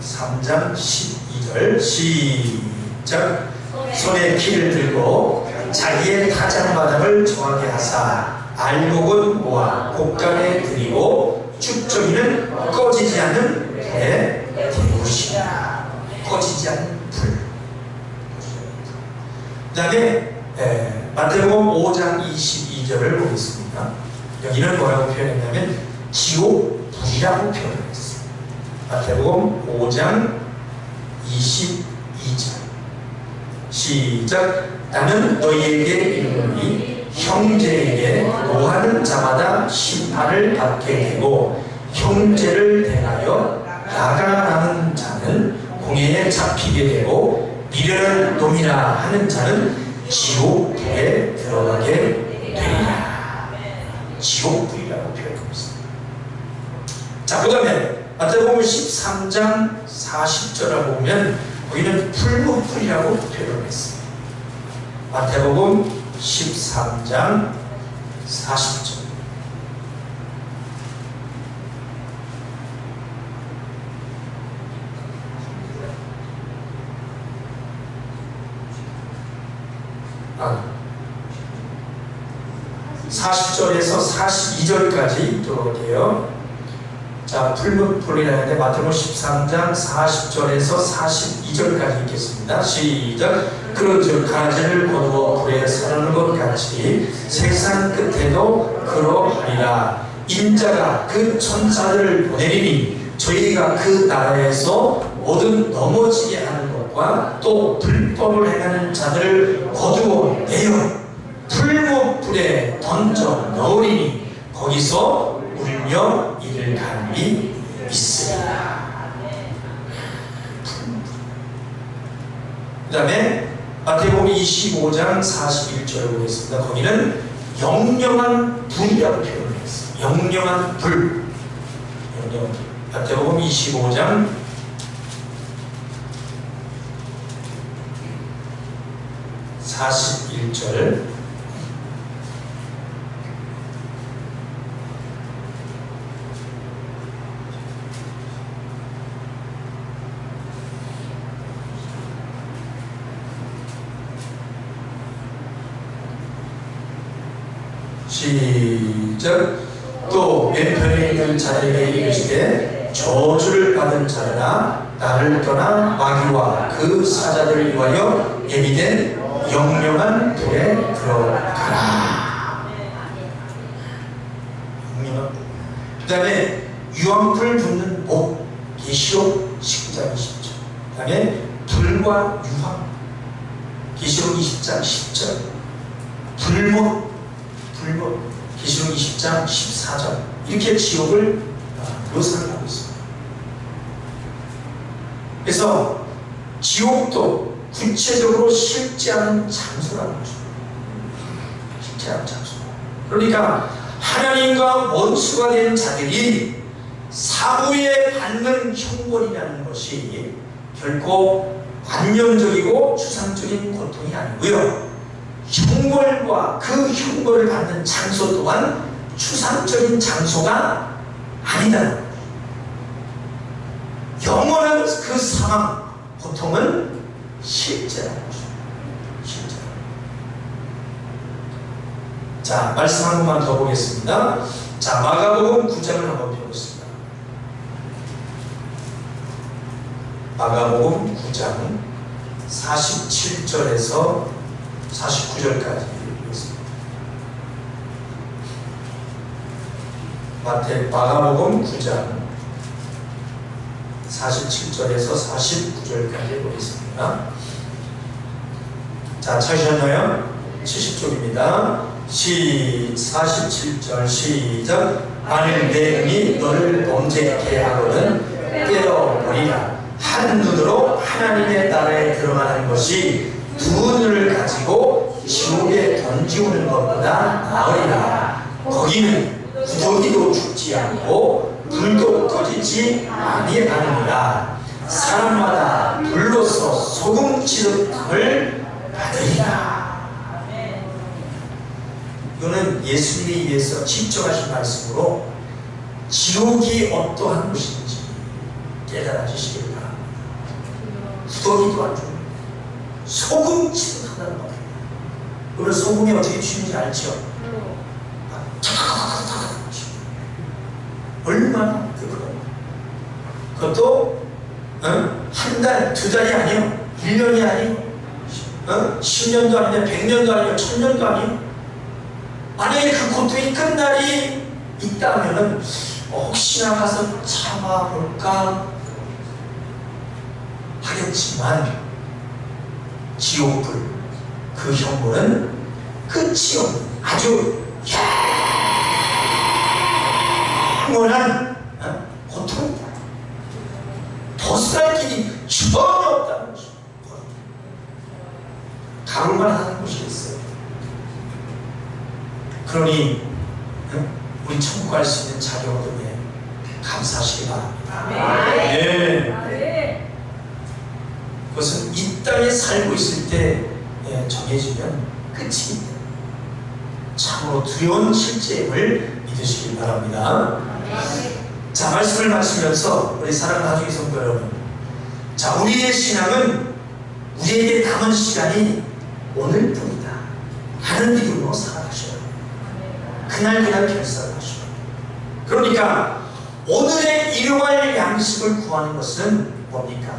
3장 12절 시작. 손에 키를 들고 자기의 타작마당을 정하게 하사 알곡은 모아 곡간에 들이고 쭉정이는 꺼지지 않는 불에 데우시라. 꺼지지 않는 불. 그 다음에 마태복음 5장 22절을 보겠습니다. 여기는 뭐라고 표현했냐면 지옥 불이라고 표현했어요. 마태복음 5장 22절 시작. 나는 너희에게 이르노니 형제에게 노하는 자마다 심판을 받게 되고 형제를 대하여 나가나는 자는 공회에 잡히게 되고 미련한 놈이라 하는 자는 지옥불에 들어가게 되리라. 지옥불이라고 표현했습니다. 자, 그 다음에 마태복음 13장 40절을 보면 거기는 풀무불이라고 표현했습니다. 마태복음 13장 40절 아, 40절에서 42절까지 들어올게요. 자, 풀무불이라는데 마태복음 13장 40절에서 42절까지 읽겠습니다. 시작. 그런즉 가지를 거두어 불에 사르는 것 같이 세상 끝에도 그러하리라. 인자가 그 천사들을 보내리니 저희가 그 나라에서 모든 넘어지게 하는 것과 또 불법을 행하는 자들을 거두어 내어 풀무불에 던져 넣으리니 거기서 울며 이를 감히 있으리라. 그 다음에 마태복음 25장 41절을 보겠습니다. 거기는 영영한 불이라고 표현을 했어요. 영영한 불. 마태복음 25장 41절 시작. 또 왼편에 있는 자들에게 이르시되 저주를 받은 자들아 나를 떠나 마귀와 그 사자들을 위하여 예비된 영영한 불에 들어가라. 그 다음에 유황불 붙는 목 계시록 19장 20절 그 다음에 불과 유황 계시록 20장 10절 불목 계시록 20장 14절 이렇게 지옥을 묘사를 하고 있습니다. 그래서 지옥도 구체적으로 실제하는 장소라는 거죠. 실제하는 장소. 그러니까 하나님과 원수가 된 자들이 사후에 받는 형벌이라는 것이 결코 관념적이고 추상적인 고통이 아니고요. 형벌과 그 형벌을 받는 장소 또한 추상적인 장소가 아니다. 영원한 그 상황, 고통은 실제라는 것입니다. 실제. 자, 말씀 한 번만 더 보겠습니다. 자, 마가복음 9장을 한번 펴보겠습니다. 마가복음 9장 47절에서 49절까지 읽겠습니다. 마가복음 9장 47절에서 49절까지 보겠습니다. 자, 찾으셨나요? 70쪽입니다. 47절 시작. 만일 내 눈이 너를 범죄케 하거든 깨어버리라. 한 눈으로 하나님의 나라에 들어가는 것이 두 눈을 가지고 지옥에 던지우는 것보다 나으리라. 거기는 구더기도 죽지 않고 불도 꺼지지 아니하느니라. 사람마다 불로서 소금 취급함을 받으리라. 이거는 예수님에 의해서 직접 하신 말씀으로 지옥이 어떠한 곳인지 깨달아주시기 바랍니다. 구더기도 안 죽는 소금 취급한다는 거예요. 여러분 소금이 어떻게 튀는지 알죠? 얼마나 그것도 한 달, 두 달이 아니요 1년이 아니요 10년도 아니요 100년도 아니요 1000년도 아니요. 만약에 그 고통이 끝날이 있다면은 혹시나 가서 참아볼까 하겠지만 지옥불 그 형벌은 끝이 없는 아주 영원한 고통이다. 벗어날 길이 전혀 없다는 것입니다. 가볼만 하는 곳이 있어요. 그러니 우리 천국 갈 수 있는 자격 얻음에 감사하시기 바랍니다. 네. 그것은 이 땅에 살고 있을 때 정해지면 끝입니다. 참으로 두려운 실제임을 믿으시기 바랍니다. 자, 말씀을 마치면서 우리 사랑하는 가족의 성도 여러분, 자, 우리의 신앙은 우리에게 남은 시간이 오늘뿐이다 하는 믿음으로 살아가셔야 합니다. 그날 결산하셔야 합니다. 그러니까 오늘의 일용할 양식을 구하는 것은 뭡니까?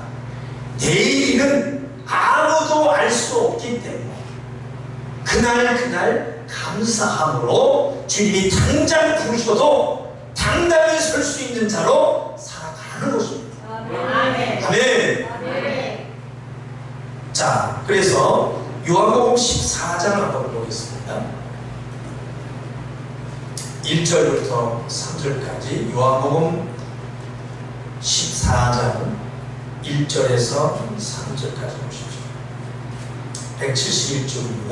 내일은 아무도 알 수 없기 때문에 그날 감사함으로 주님이 당장 부르셔도 당당히 설 수 있는 자로 살아가는 것입니다. 아멘. 자, 그래서 요한복음 14장을 한번 보겠습니다. 1절부터 3절까지 요한복음 14장 1절에서 3절까지 보십시오. 171쪽입니다.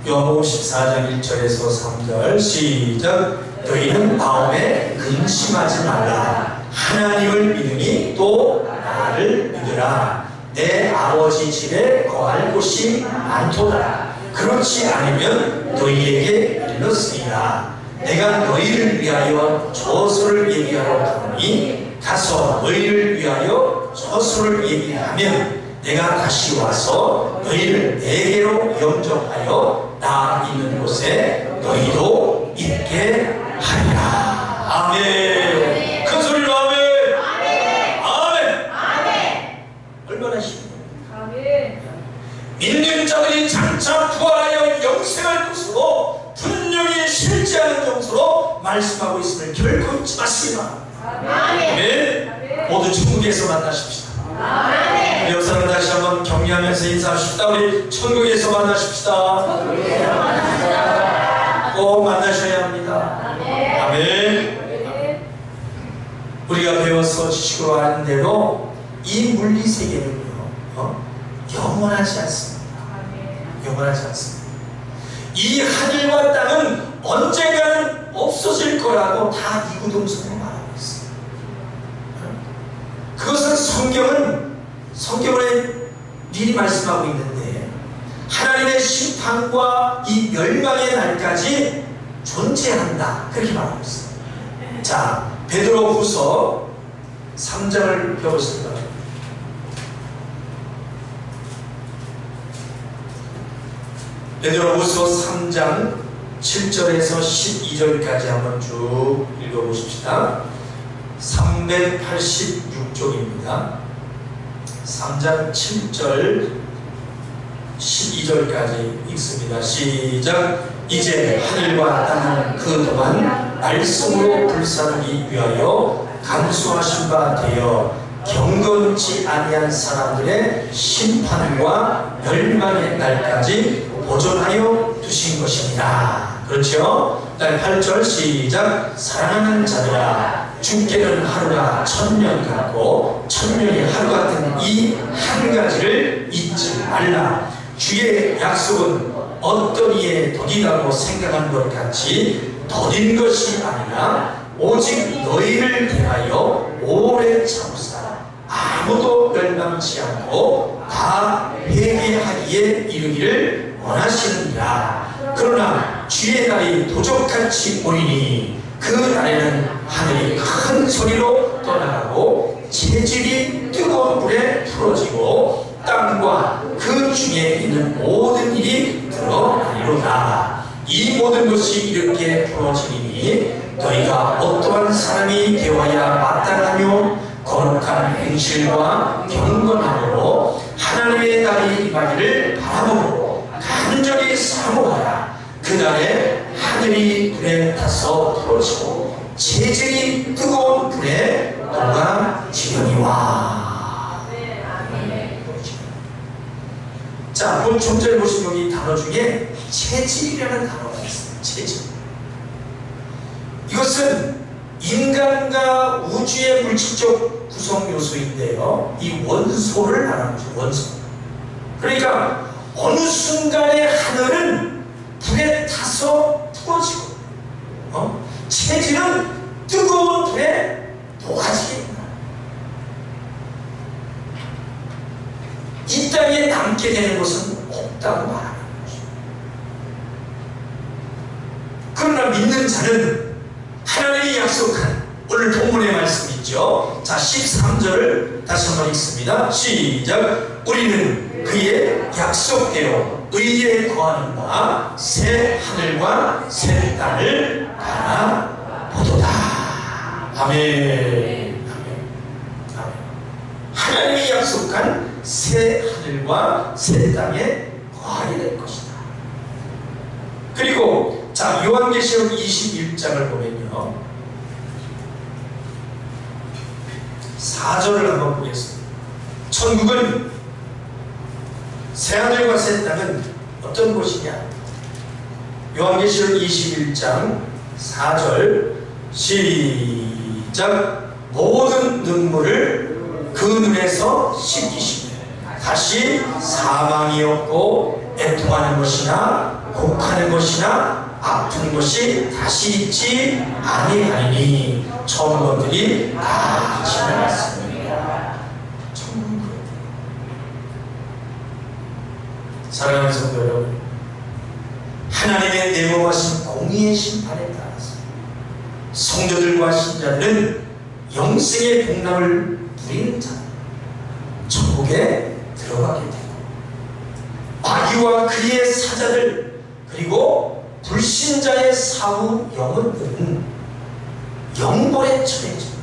요한복음 14장 1절에서 3절 시작. 너희는 마음에 근심하지 말라. 하나님을 믿으니 또 나를 믿으라. 내 아버지 집에 거할 곳이 많도다. 그렇지 않으면 너희에게 일렀으리라. 내가 너희를 위하여 저소를 얘기하러 가노니 가서 너희를 위하여 저소를 얘기하면 내가 다시 와서 너희를 내게로 영접하여 나 있는 곳에 너희도 있게 하리라. 아멘. 큰 소리로 아멘. 아멘. 얼마나 힘들어요. 믿는 자들이 장차 부활하여 영생할 것으로 분명히 실제하는 정서로 말씀하고 있음을 결코 잊지 마시기만. 아멘. 모두 천국에서 만나십시다. 아멘. 여러분 다시 한번 격려하면서 인사합시다. 우리 천국에서 만나십시다. 꼭 만나셔야 합니다. 아멘. 우리가 배워서 지식으로 아는 대로 이 물리 세계는요 영원하지 않습니다. 영원하지 않습니다. 이 하늘과 땅은 언젠가는 없어질 거라고 다 이구동성으로 말하고 있어요. 그것은 성경에 미리 말씀하고 있는데 하나님의 심판과 이 멸망의 날까지 존재한다 그렇게 말하고 있어요. 자, 베드로후서 3장을 펴보겠습니다. 베드로후서 3장 7절에서 12절까지 한번 쭉 읽어보십시다. 386쪽입니다. 3장 7절 12절까지 읽습니다. 시작. 이제 하늘과 땅은 그동안 말씀으로 불사르기 위하여 간수하신 바 되어 경건치 아니한 사람들의 심판과 멸망의 날까지 보존하여 두신 것입니다. 그렇죠? 8절 시작. 사랑하는 자들아, 주께는 하루가 1000년 같고 1000년이 하루 같은 이 한 가지를 잊지 말라. 주의 약속은 어떤 이에 더디다고 생각한 것 같이 더딘 것이 아니라 오직 너희를 대하여 오래 참으사 아무도 멸망치 않고 다 회개하기에 이르기를 원하시느니라. 그러나 주의 날이 도적같이 오리니 그 날에는 하늘이 큰 소리로 떠나가고 재질이 뜨거운 불에 풀어지고 땅과 그 중에 있는 모든 일이 드러나리로다. 이 모든 것이 이렇게 풀어지니 너희가 어떠한 사람이 되어야 마땅하며 거룩한 행실과 경건함으로 하나님의 날이 임하기를 바라보고 간절히 사모하라. 그날에 하늘이 불에 타서 부러지고 재질이 뜨거운 불에 녹아지려니와. 자, 좀 전에 보신 여기 단어 중에 체질이라는 단어가 있어요. 체질. 이것은 인간과 우주의 물질적 구성 요소인데요, 이 원소를 말하는 거죠. 원소. 그러니까 어느 순간에 하늘은 불에 타서 부러지고, 체질은 뜨거운 불에 녹아지게 됩니다. 이 땅에 남게 되는 것은 없다고 말하는 것입니다. 그러나 믿는 자는 하나님이 약속한, 오늘 본문의 말씀이죠. 자, 13절을 다시 한번 읽습니다. 시작. 우리는 그의 약속대로 의에 거하는 바 새 하늘과 새 땅을 바라보도다. 아멘. 하나님이 약속한 새 하늘과 새 땅에 거하게 될 것이다. 그리고 자, 요한계시록 21장을 보면요, 4절을 한번 보겠습니다. 천국은, 새 하늘과 새 땅은 어떤 곳이냐? 요한계시록 21장 4절 시작. 모든 눈물을 그 눈에서 씻기시며 다시 사망이 없고 애통하는 것이나 곡하는 것이나 아픈 것이 다시 있지 아니하리니 처음 것들이 다 지나갔습니다. 천국은 그렇다. 사랑하는 성도 여러분, 하나님의 내모하신 공의의 심판에 따라서 성도들과 신자들은 영생의 복락을 누리는 자, 천국에 들어가게 되고, 마귀와 그의 사자들 그리고 불신자의 사후 영혼들은 영벌에 처해집니다.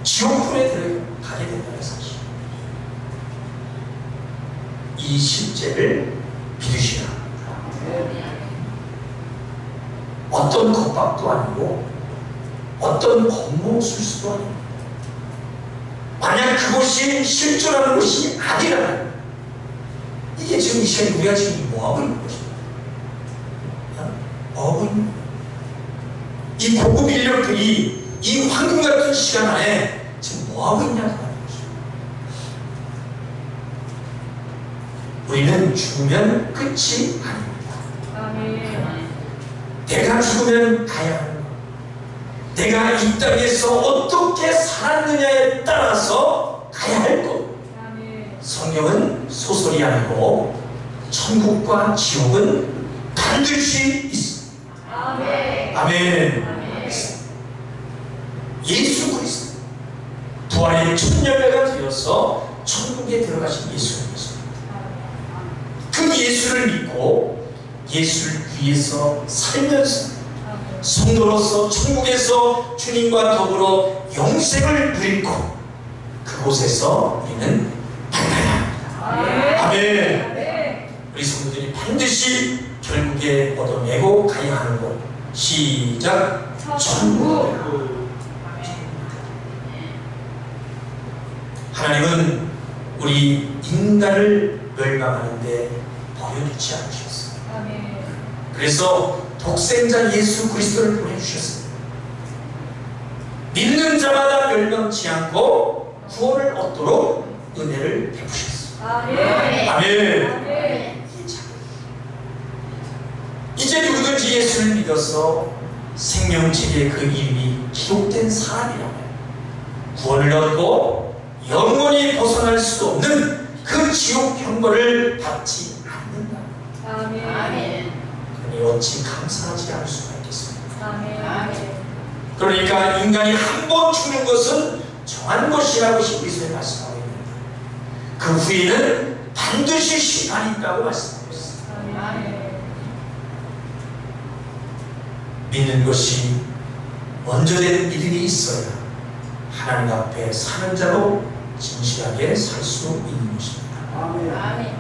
지옥불에 들어가게 된다는 사실, 이 실제를 믿으시라. 어떤 겁박도 아니고 어떤 겁먹술수도 아니고, 만약 그것이 실존하는 것이 아니라면, 이게 지금 이 시간에 우리가 지금 뭐하고 있는 것입니다. 뭐하고 있는 거예요? 이 고급 인력들이 이 황금 같은 시간 안에 지금 뭐하고 있냐고 하는 것입니다. 우리는 죽으면 끝이 아닙니다. 내가 죽으면 가야 하는 것, 내가 이 땅에서 어떻게 살았느냐에 따라서 가야 할 것. 성경은 소설이 아니고 천국과 지옥은 반드시 있습니다. 아멘. 예수 그리스도 부활의 첫 열매가 되어서 천국에 들어가신 예수님이십니다. 그 예수를 믿고 예수를 위해서 살면서 성도로서 천국에서 주님과 더불어 영생을 누리고 그곳에서 우리는 만나야 합니다. 아멘. 우리 성도들이 반드시 결국에 얻어내고 가야 하는 곳, 시작. 천국. 하나님은 우리 인간을 멸망하는데 버려두지 않으셨어요. 그래서 독생자 예수 그리스도를 보내주셨습니다. 믿는 자마다 멸망치 않고 구원을 얻도록 은혜를 베푸셨습니다. 아멘. 이제 누구든지 예수를 믿어서 생명책에 그 이름이 기록된 사람이라면 구원을 얻고 영원히 벗어날 수 없는 그 지옥 형벌을 받지 않는다. 아멘. 그러니 어찌 감사하지 않을 수가 있겠습니까? 아멘. 그러니까 인간이 한 번 죽는 것은 정한 것이라고 히브리서에 말씀하고 있는데, 그 후에는 반드시 심판이 있다고 말씀하고 있습니다. 아멘. 믿는 것이 먼저 된 믿음이 있어야 하나님 앞에 사는 자로 진실하게 살 수 있는 것입니다. 아멘.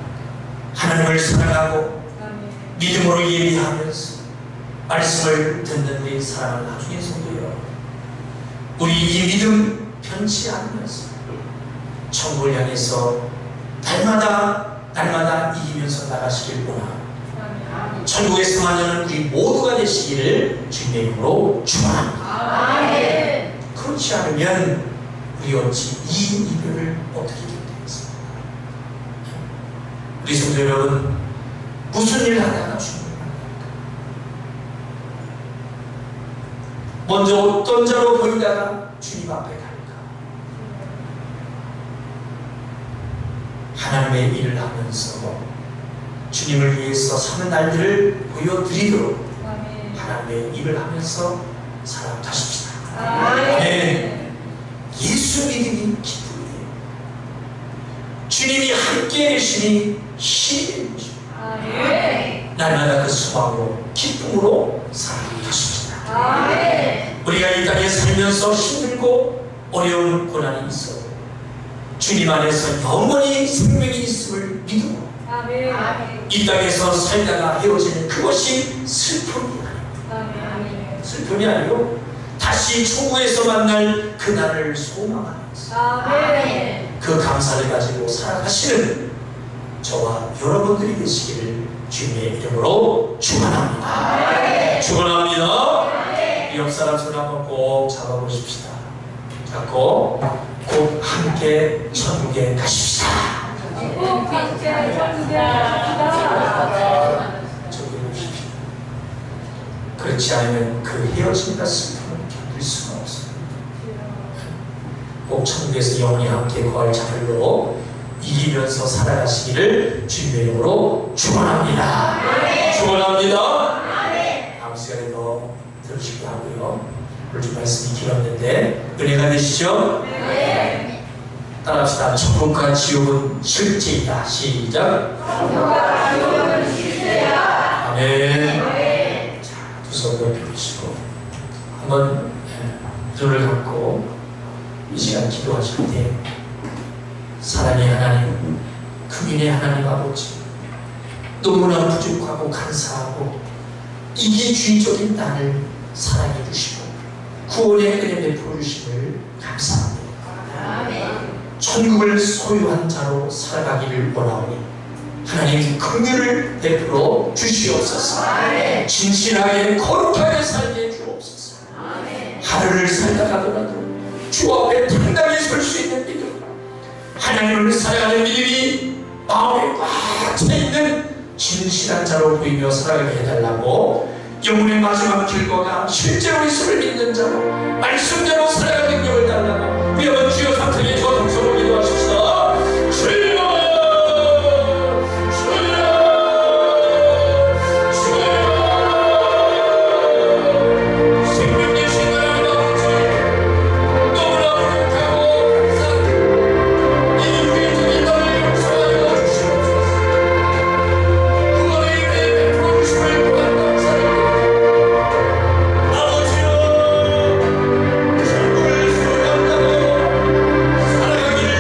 하나님을 사랑하고 아멘. 믿음으로 예비하면서 말씀을 듣는 우리 사랑하는 나중의 성도여, 우리 이 믿음 변치 않으면서 천국을 향해서 날마다 이기면서 나가시길 원합니다. 천국에 성하는 우리 모두가 되시기를 주님의 이름으로 축원합니다. 그렇지 않으면 우리 어찌 이 이별을 어떻게 견디겠습니까? 우리 성도 여러분, 무슨 일 하다가 주님을 만날까? 먼저 어떤 자로 보이다가 주님 앞에 갈까? 하나님의 일을 하면서 주님을 위해서 사는 날들을 보여드리도록 하나님의 일을 하면서 살아가십시다. 네. 예수 믿음이 기쁨이에요. 주님이 함께 계시니 힘이 되는 것입니다. 날마다 그 소망으로 기쁨으로 살아가십시다. 우리가 이 땅에 살면서 힘들고 어려운 고난이 있어도 주님 안에서 영원히 생명이 있음을 믿음으로 이 땅에서 살다가 헤어지는 그것이 슬픔이 아닙니다. 슬픔이 아니고 다시 천국에서 만날 그날을 소망하면서 그 감사를 가지고 살아가시는 저와 여러분들이 되시기를 주님의 이름으로 축원합니다. 축원합니다. 이 옆사람 손 한번 꼭 잡아보십시다. 잡고 곧 함께 천국에 가십시다. 그렇지 않으면 그 헤어짐과 슬픔을 견딜 수가 없어요. 꼭 천국에서 영원히 함께 거할 자들로 이기면서 살아가시기를 주님의 이름으로 축원합니다. 축원합니다. 다음 시간에 더 들으시기도 하고요. 오늘 좀 말씀이 길었는데 은혜가 되시죠? 따라합시다. 천국과 지옥은 실제이다. 시작. 천국과 지옥은 실제야. 아멘. 자, 두 손 높이 드시고 한번 눈을 감고 이 시간 기도하실 때 사랑의 하나님, 긍휼의 하나님 아버지, 너무나 부족하고 간사하고 이기주의적인 나를 사랑해 주시고 구원의 은혜 베풀어 주심을 감사합니다. 천국을 소유한 자로 살아가기를 원하오니 하나님 긍휼을 베풀어 주시옵소서. 진실하게 거룩하게 살게 주옵소서. 하루를 살다가더라도 주 앞에 당당히 설 수 있는 믿음, 하나님을 사랑하는 믿음이 마음에 꽉 차있는 진실한 자로 보이며 살아가게 해달라고, 영혼의 마지막 길거나 실제로 있음을 믿는 자로 말씀대로 살아가는 능력을 달라고 우리 한번 주여 삼성의 저 동서로 기도하십시다. 주여 생명 되신 하나님 아버지, 너무나 부족하고 감사합니다. 이 위적인 나를 용서하여 주시옵소서. 구원의 은혜 베풀어 주심을 또한 감사합니다. 아버지여, 천국을 소유한다고 살아가기를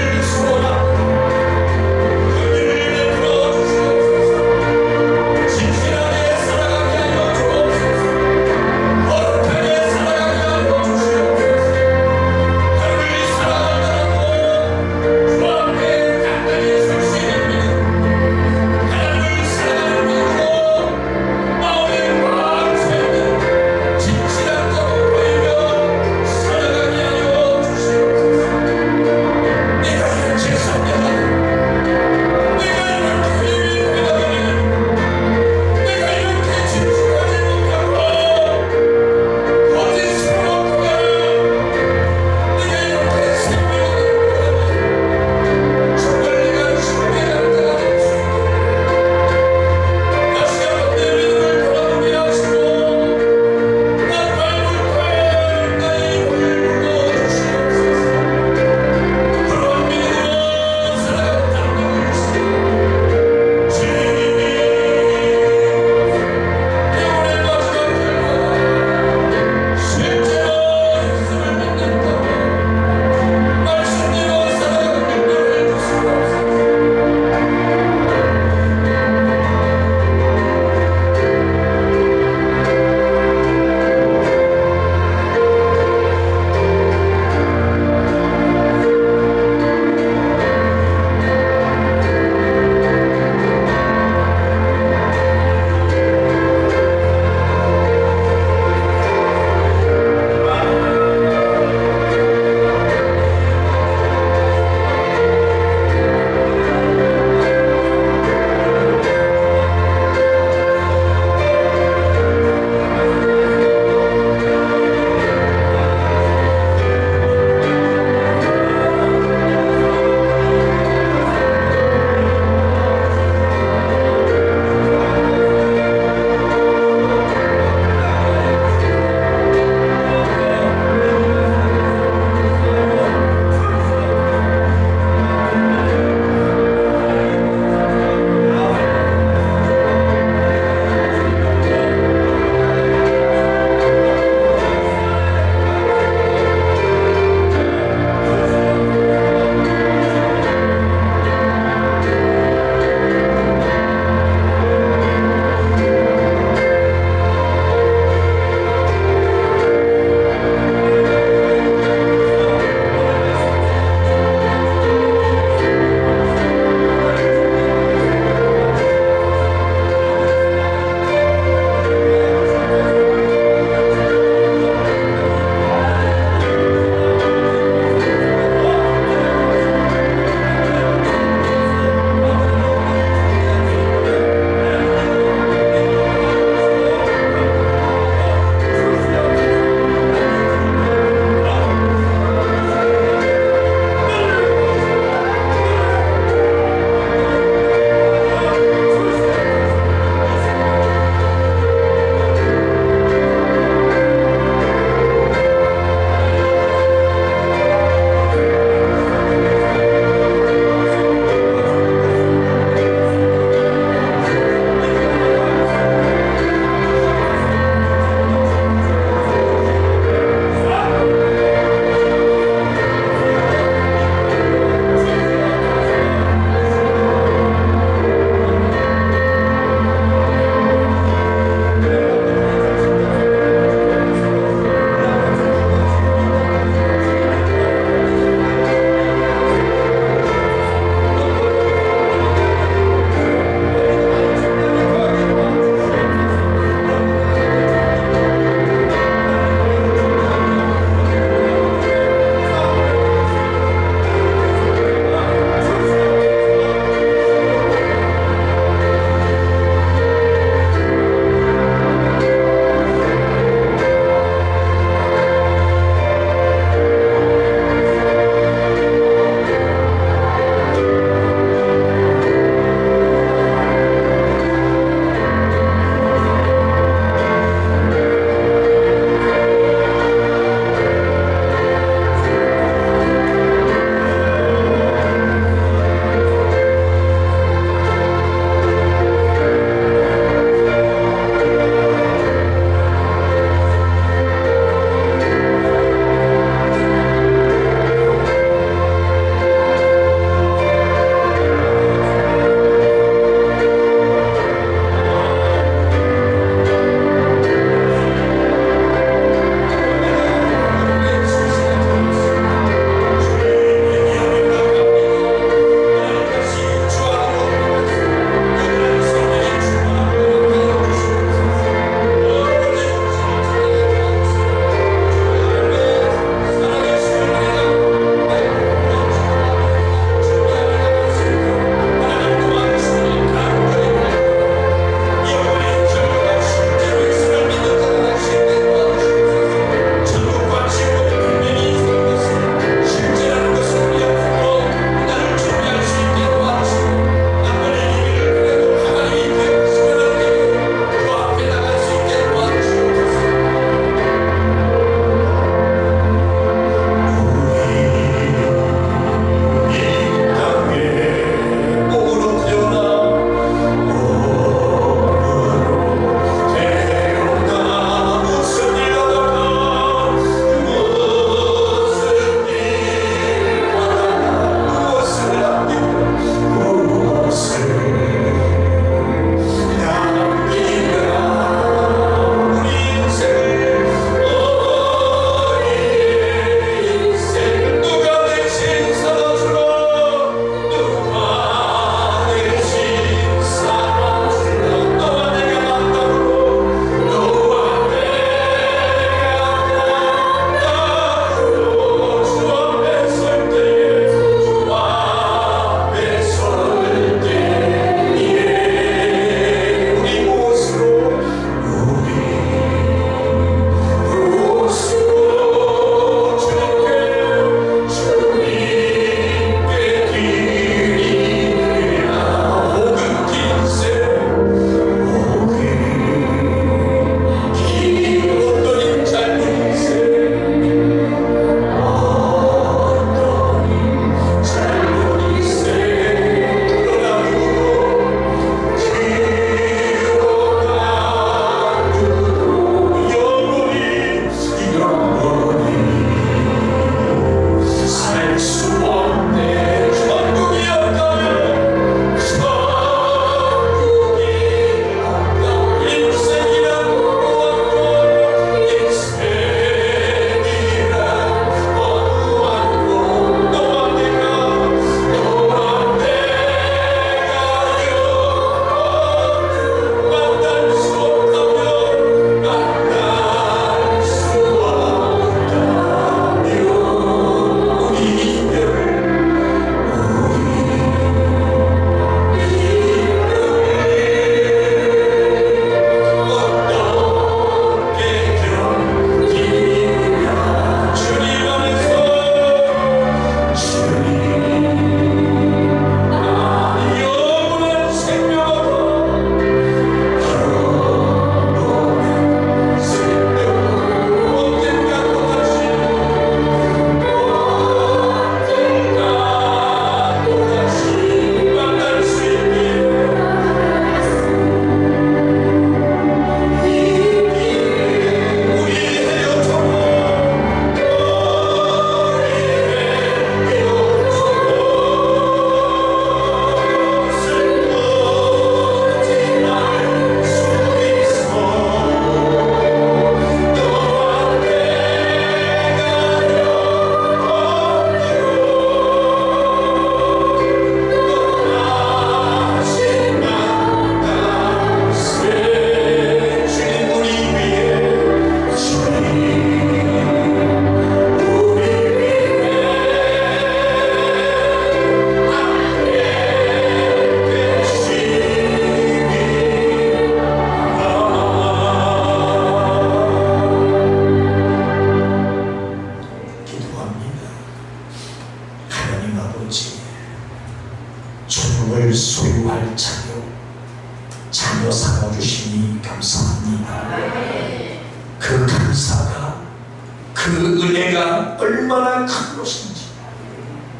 그 은혜가 얼마나 큰 것인지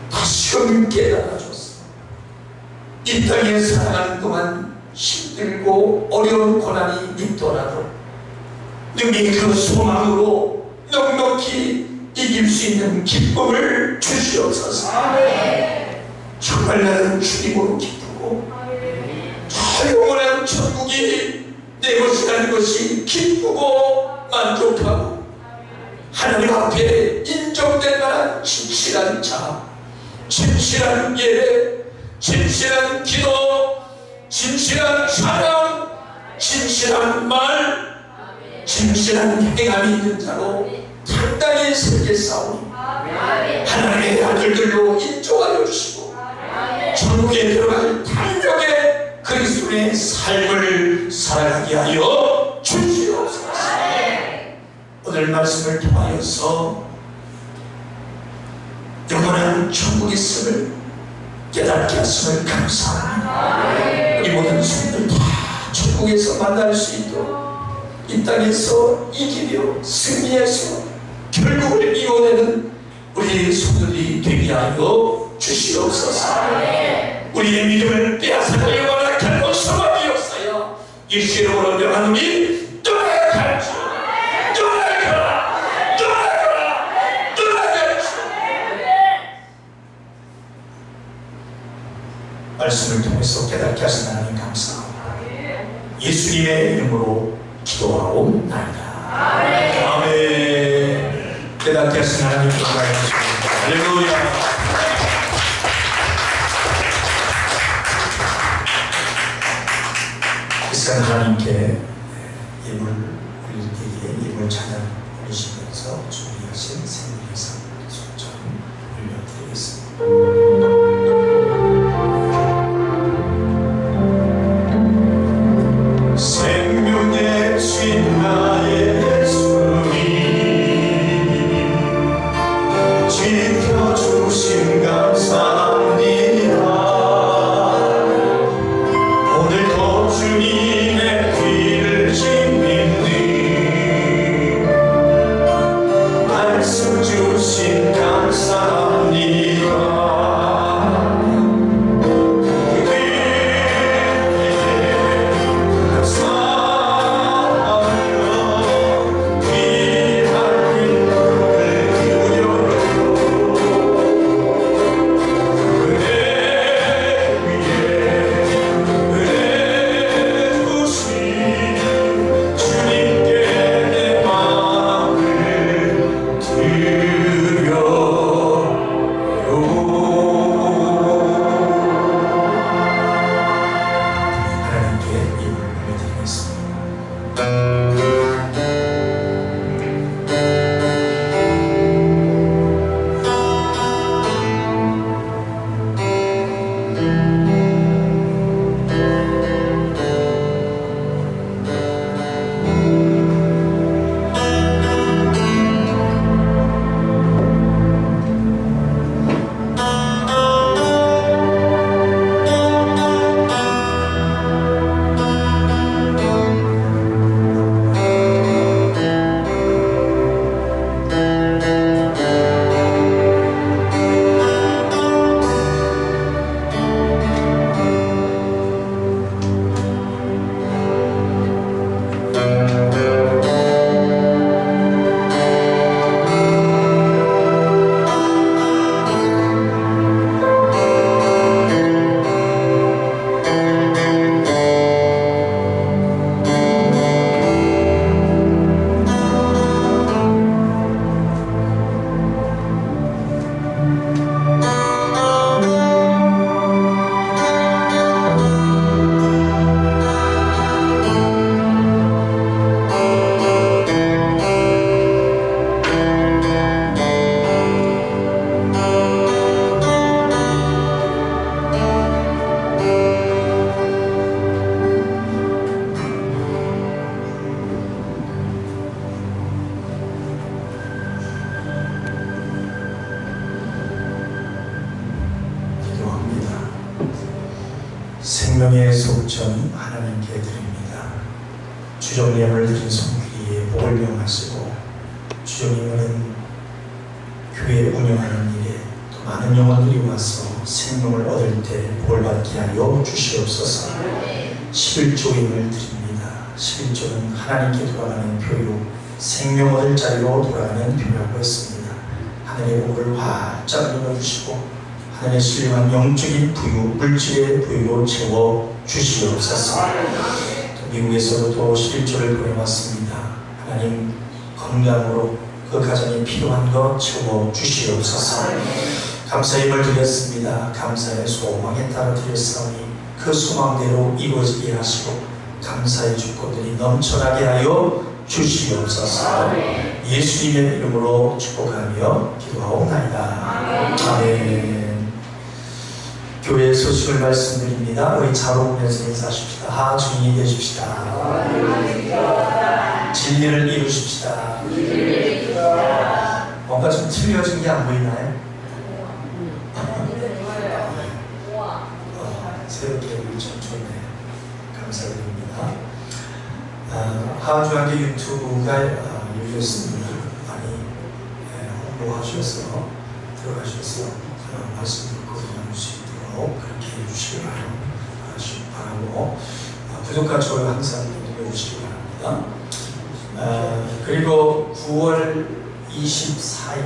다시금 깨달아줬어. 이 땅에 살아가는 동안 힘들고 어려운 고난이 있더라도 능히 그 소망으로 넉넉히 이길 수 있는 기쁨을 주시옵소서. 정말 나는 주님으로 기쁘고 저 영원한 천국이 내 것이라는 것이 기쁘고 만족하고 하나님 앞에 인정될 만한 진실한 자, 진실한 예배, 진실한 기도, 진실한 찬양, 진실한 말, 진실한 행함이 있는 자로 당당히 살겠사오니 하나님의 아들들로 인정하여 주시고 천국에 들어갈 탄력의 그리스도의 삶을 살아가게 하여 주시옵소서. 오늘 말씀을 통하여서 영원한 천국 있음을 깨닫게 하심을 감사합니다. 우리 모든 성들 다 천국에서 만날 수 있도록 이 땅에서 이기며 승리해서 결국을 이뤄내는 우리 성들이 되게 하여 주시옵소서. 우리의 믿음을 빼앗아가려 원하는 모습이 없어요. 예수 이름으로 명하노니 떠나갈지어다. 말씀을 통해서 깨닫게 하신 하나님 감사합니다. 예수님의 이름으로 기도하옵나이다. 아멘. 깨닫게 하신 하나님 감사합니다. 할렐루야. 이 시간 하나님께 예물 올릴 때에 예물 찬양 올리시면서 준비하신 생일상 소정 올려드리겠습니다. 생명의 신 나의 예수님 지켜주신 감사합니다. 오늘도 주님의 귀를 짓는 말씀 주신 감사합니다. 생명의 속전 하나님께 드립니다. 주정예물을 드린 성도에게 복을 명하시고 주정예물은 교회 운영하는 일에 또 많은 영혼들이 와서 생명을 얻을 때 복받게 하여 주시옵소서. 11조임을 드립니다. 11조는 하나님께 돌아가는 표요, 생명 얻을 자리로 돌아가는 표라고 했습니다. 하늘의 복을 활짝 열어주시고 하늘의 신령한 영적인 부유, 물질의 부유로 채워 주시옵소서. 또 미국에서도 또 11조를 보내왔습니다. 하나님 건강으로 그 가정에 필요한 것 채워 주시옵소서. 감사의 힘을 드렸습니다. 감사의 소망에 따라 드렸사오니 그 소망대로 이루어지게 하시고 감사의 주권들이 넘쳐나게 하여 주시옵소서. 예수님의 이름으로 축복하며 기도하옵나이다. 아멘. 교회 소식을 말씀드립니다. 우리 자로우면서 인사하십시다. 주인이 되십시다. 진리를 이루십시다. 뭔가 좀 틀려진 게 안 보이나요? 새롭게 우리 참 좋네요. 감사드립니다. 하주한계 유튜브가 열렸습니다. 많이 홍보하셔서 들어가셔서 말씀 듣고 나눌 수 있도록 그렇게 해주시기 바라고 부족한 저를 항상 눌러주시기 바랍니다. 그리고 9월 24일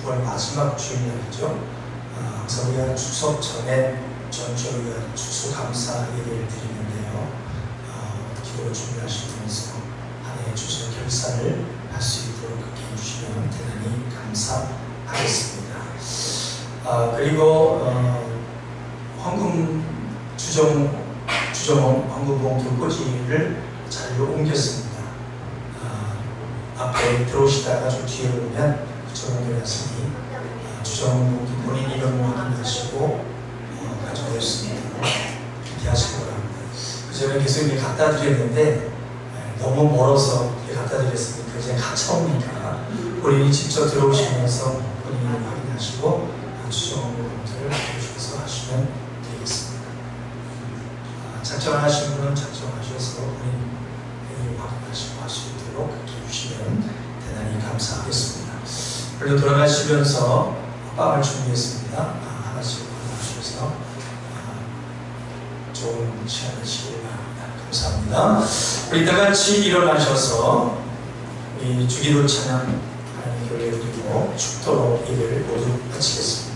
9월 마지막 주일날이죠. 항상 우리가 추석 전에 전주가 추수감사 예배를 드리는데요. 기도를 준비하시면서 한 해의 추석 결산을 할 수 있도록 그렇게 해주시면 대단히 감사하겠습니다. 그리고 헌금 주정 헌금 봉투 꽂이를 자리로 옮겼습니다. 앞에 들어오시다가 좀 뒤에 보면 그쪽으로 옮겨놨으니 주정 봉투 본인 이름을 확인하시고 가져오셨습니다. 이렇게 하시기 바랍니다. 그전에 계속 이렇게 갖다 드렸는데 너무 멀어서 이렇게 갖다 드렸으니까 이제 가차오니까 본인이 직접 들어오시면서 본인이 확인하시고 주정원의 봉투를 주셔서 하시면 되겠습니다. 작정하신 분은 작정하셔서 본인이 확인하시고 할 수 있도록 그렇게 해주시면 대단히 감사하겠습니다. 그리고 돌아가시면서 빵을 준비했습니다. 하나씩 받아주셔서 좋은 시간 되시길 바랍니다. 감사합니다. 우리 다 같이 일어나셔서 이 주기도 찬양 하나님께 올려드리고 축도로 일을 모두 마치겠습니다.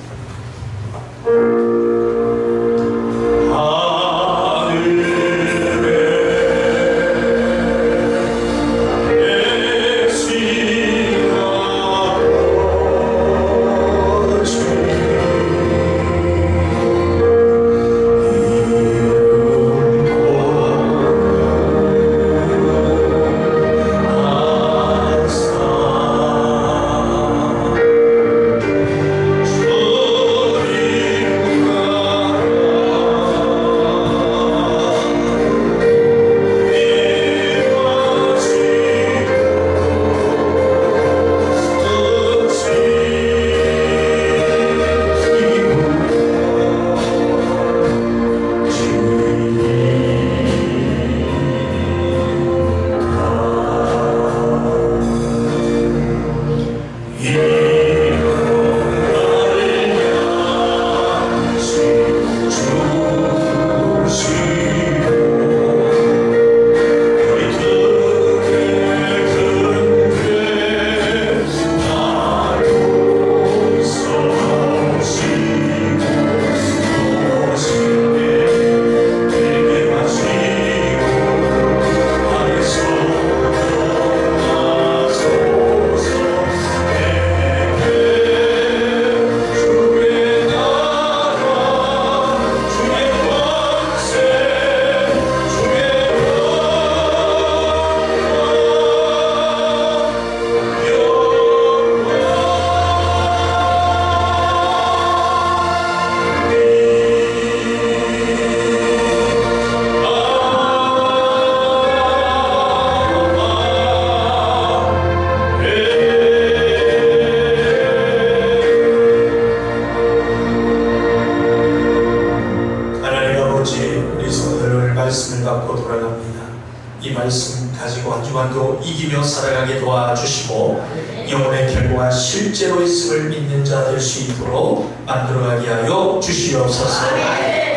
한 주간도 이기며 살아가게 도와주시고 영혼의 결과가 실제로 있음을 믿는 자 될 수 있도록 만들어가게 하여 주시옵소서.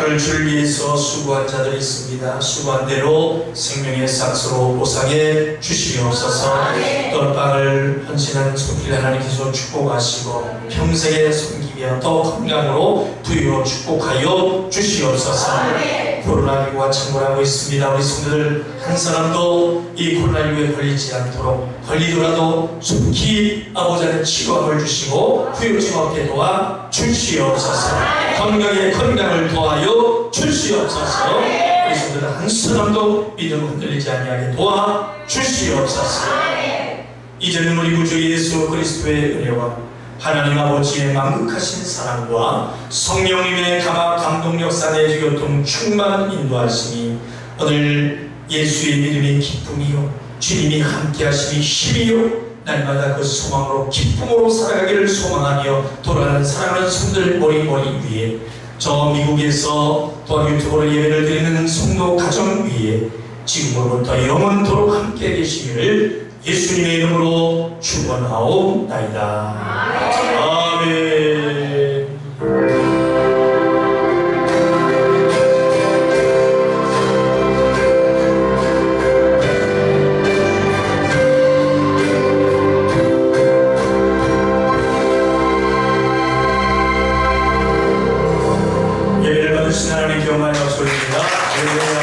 그를 주를 위해서 수고한 자들이 있습니다. 수고한 대로 생명의 삭스로 보상해 주시옵소서. 떡방을 헌신한 손길 하나님께서 축복하시고 평생에 섬기며 더 건강으로 부여 축복하여 주시옵소서. 코로나19가 창궐하고 있습니다. 우리 성도들 한 사람도 이 코로나19에 걸리지 않도록 걸리더라도 속히 아버지의 치료함을 주시고 후유증 없게 도와 주시옵소서. 건강에 건강을 도하여 주시옵소서. 우리 성도들 한 사람도 믿음 흔들리지 아니하게 도와 주시옵소서. 이제는 우리 구주 예수 그리스도의 은혜와 하나님 아버지의 만극하신 사랑과 성령님의 감동 역사 내주교통 충만 인도하시니 오늘 예수의 믿음의 기쁨이요 주님이 함께하심이 힘이요 날마다 그 소망으로 기쁨으로 살아가기를 소망하며 돌아가는 사랑하는 성들 머리 위에 저 미국에서 또 유튜브로 예배를 드리는 성도 가정 위에 지금으로부터 영원토록 함께 계시기를 예수님의 이름으로 축원하옵나이다. 아멘. 예배를 받으신 하나님 경험하여 소리입니다.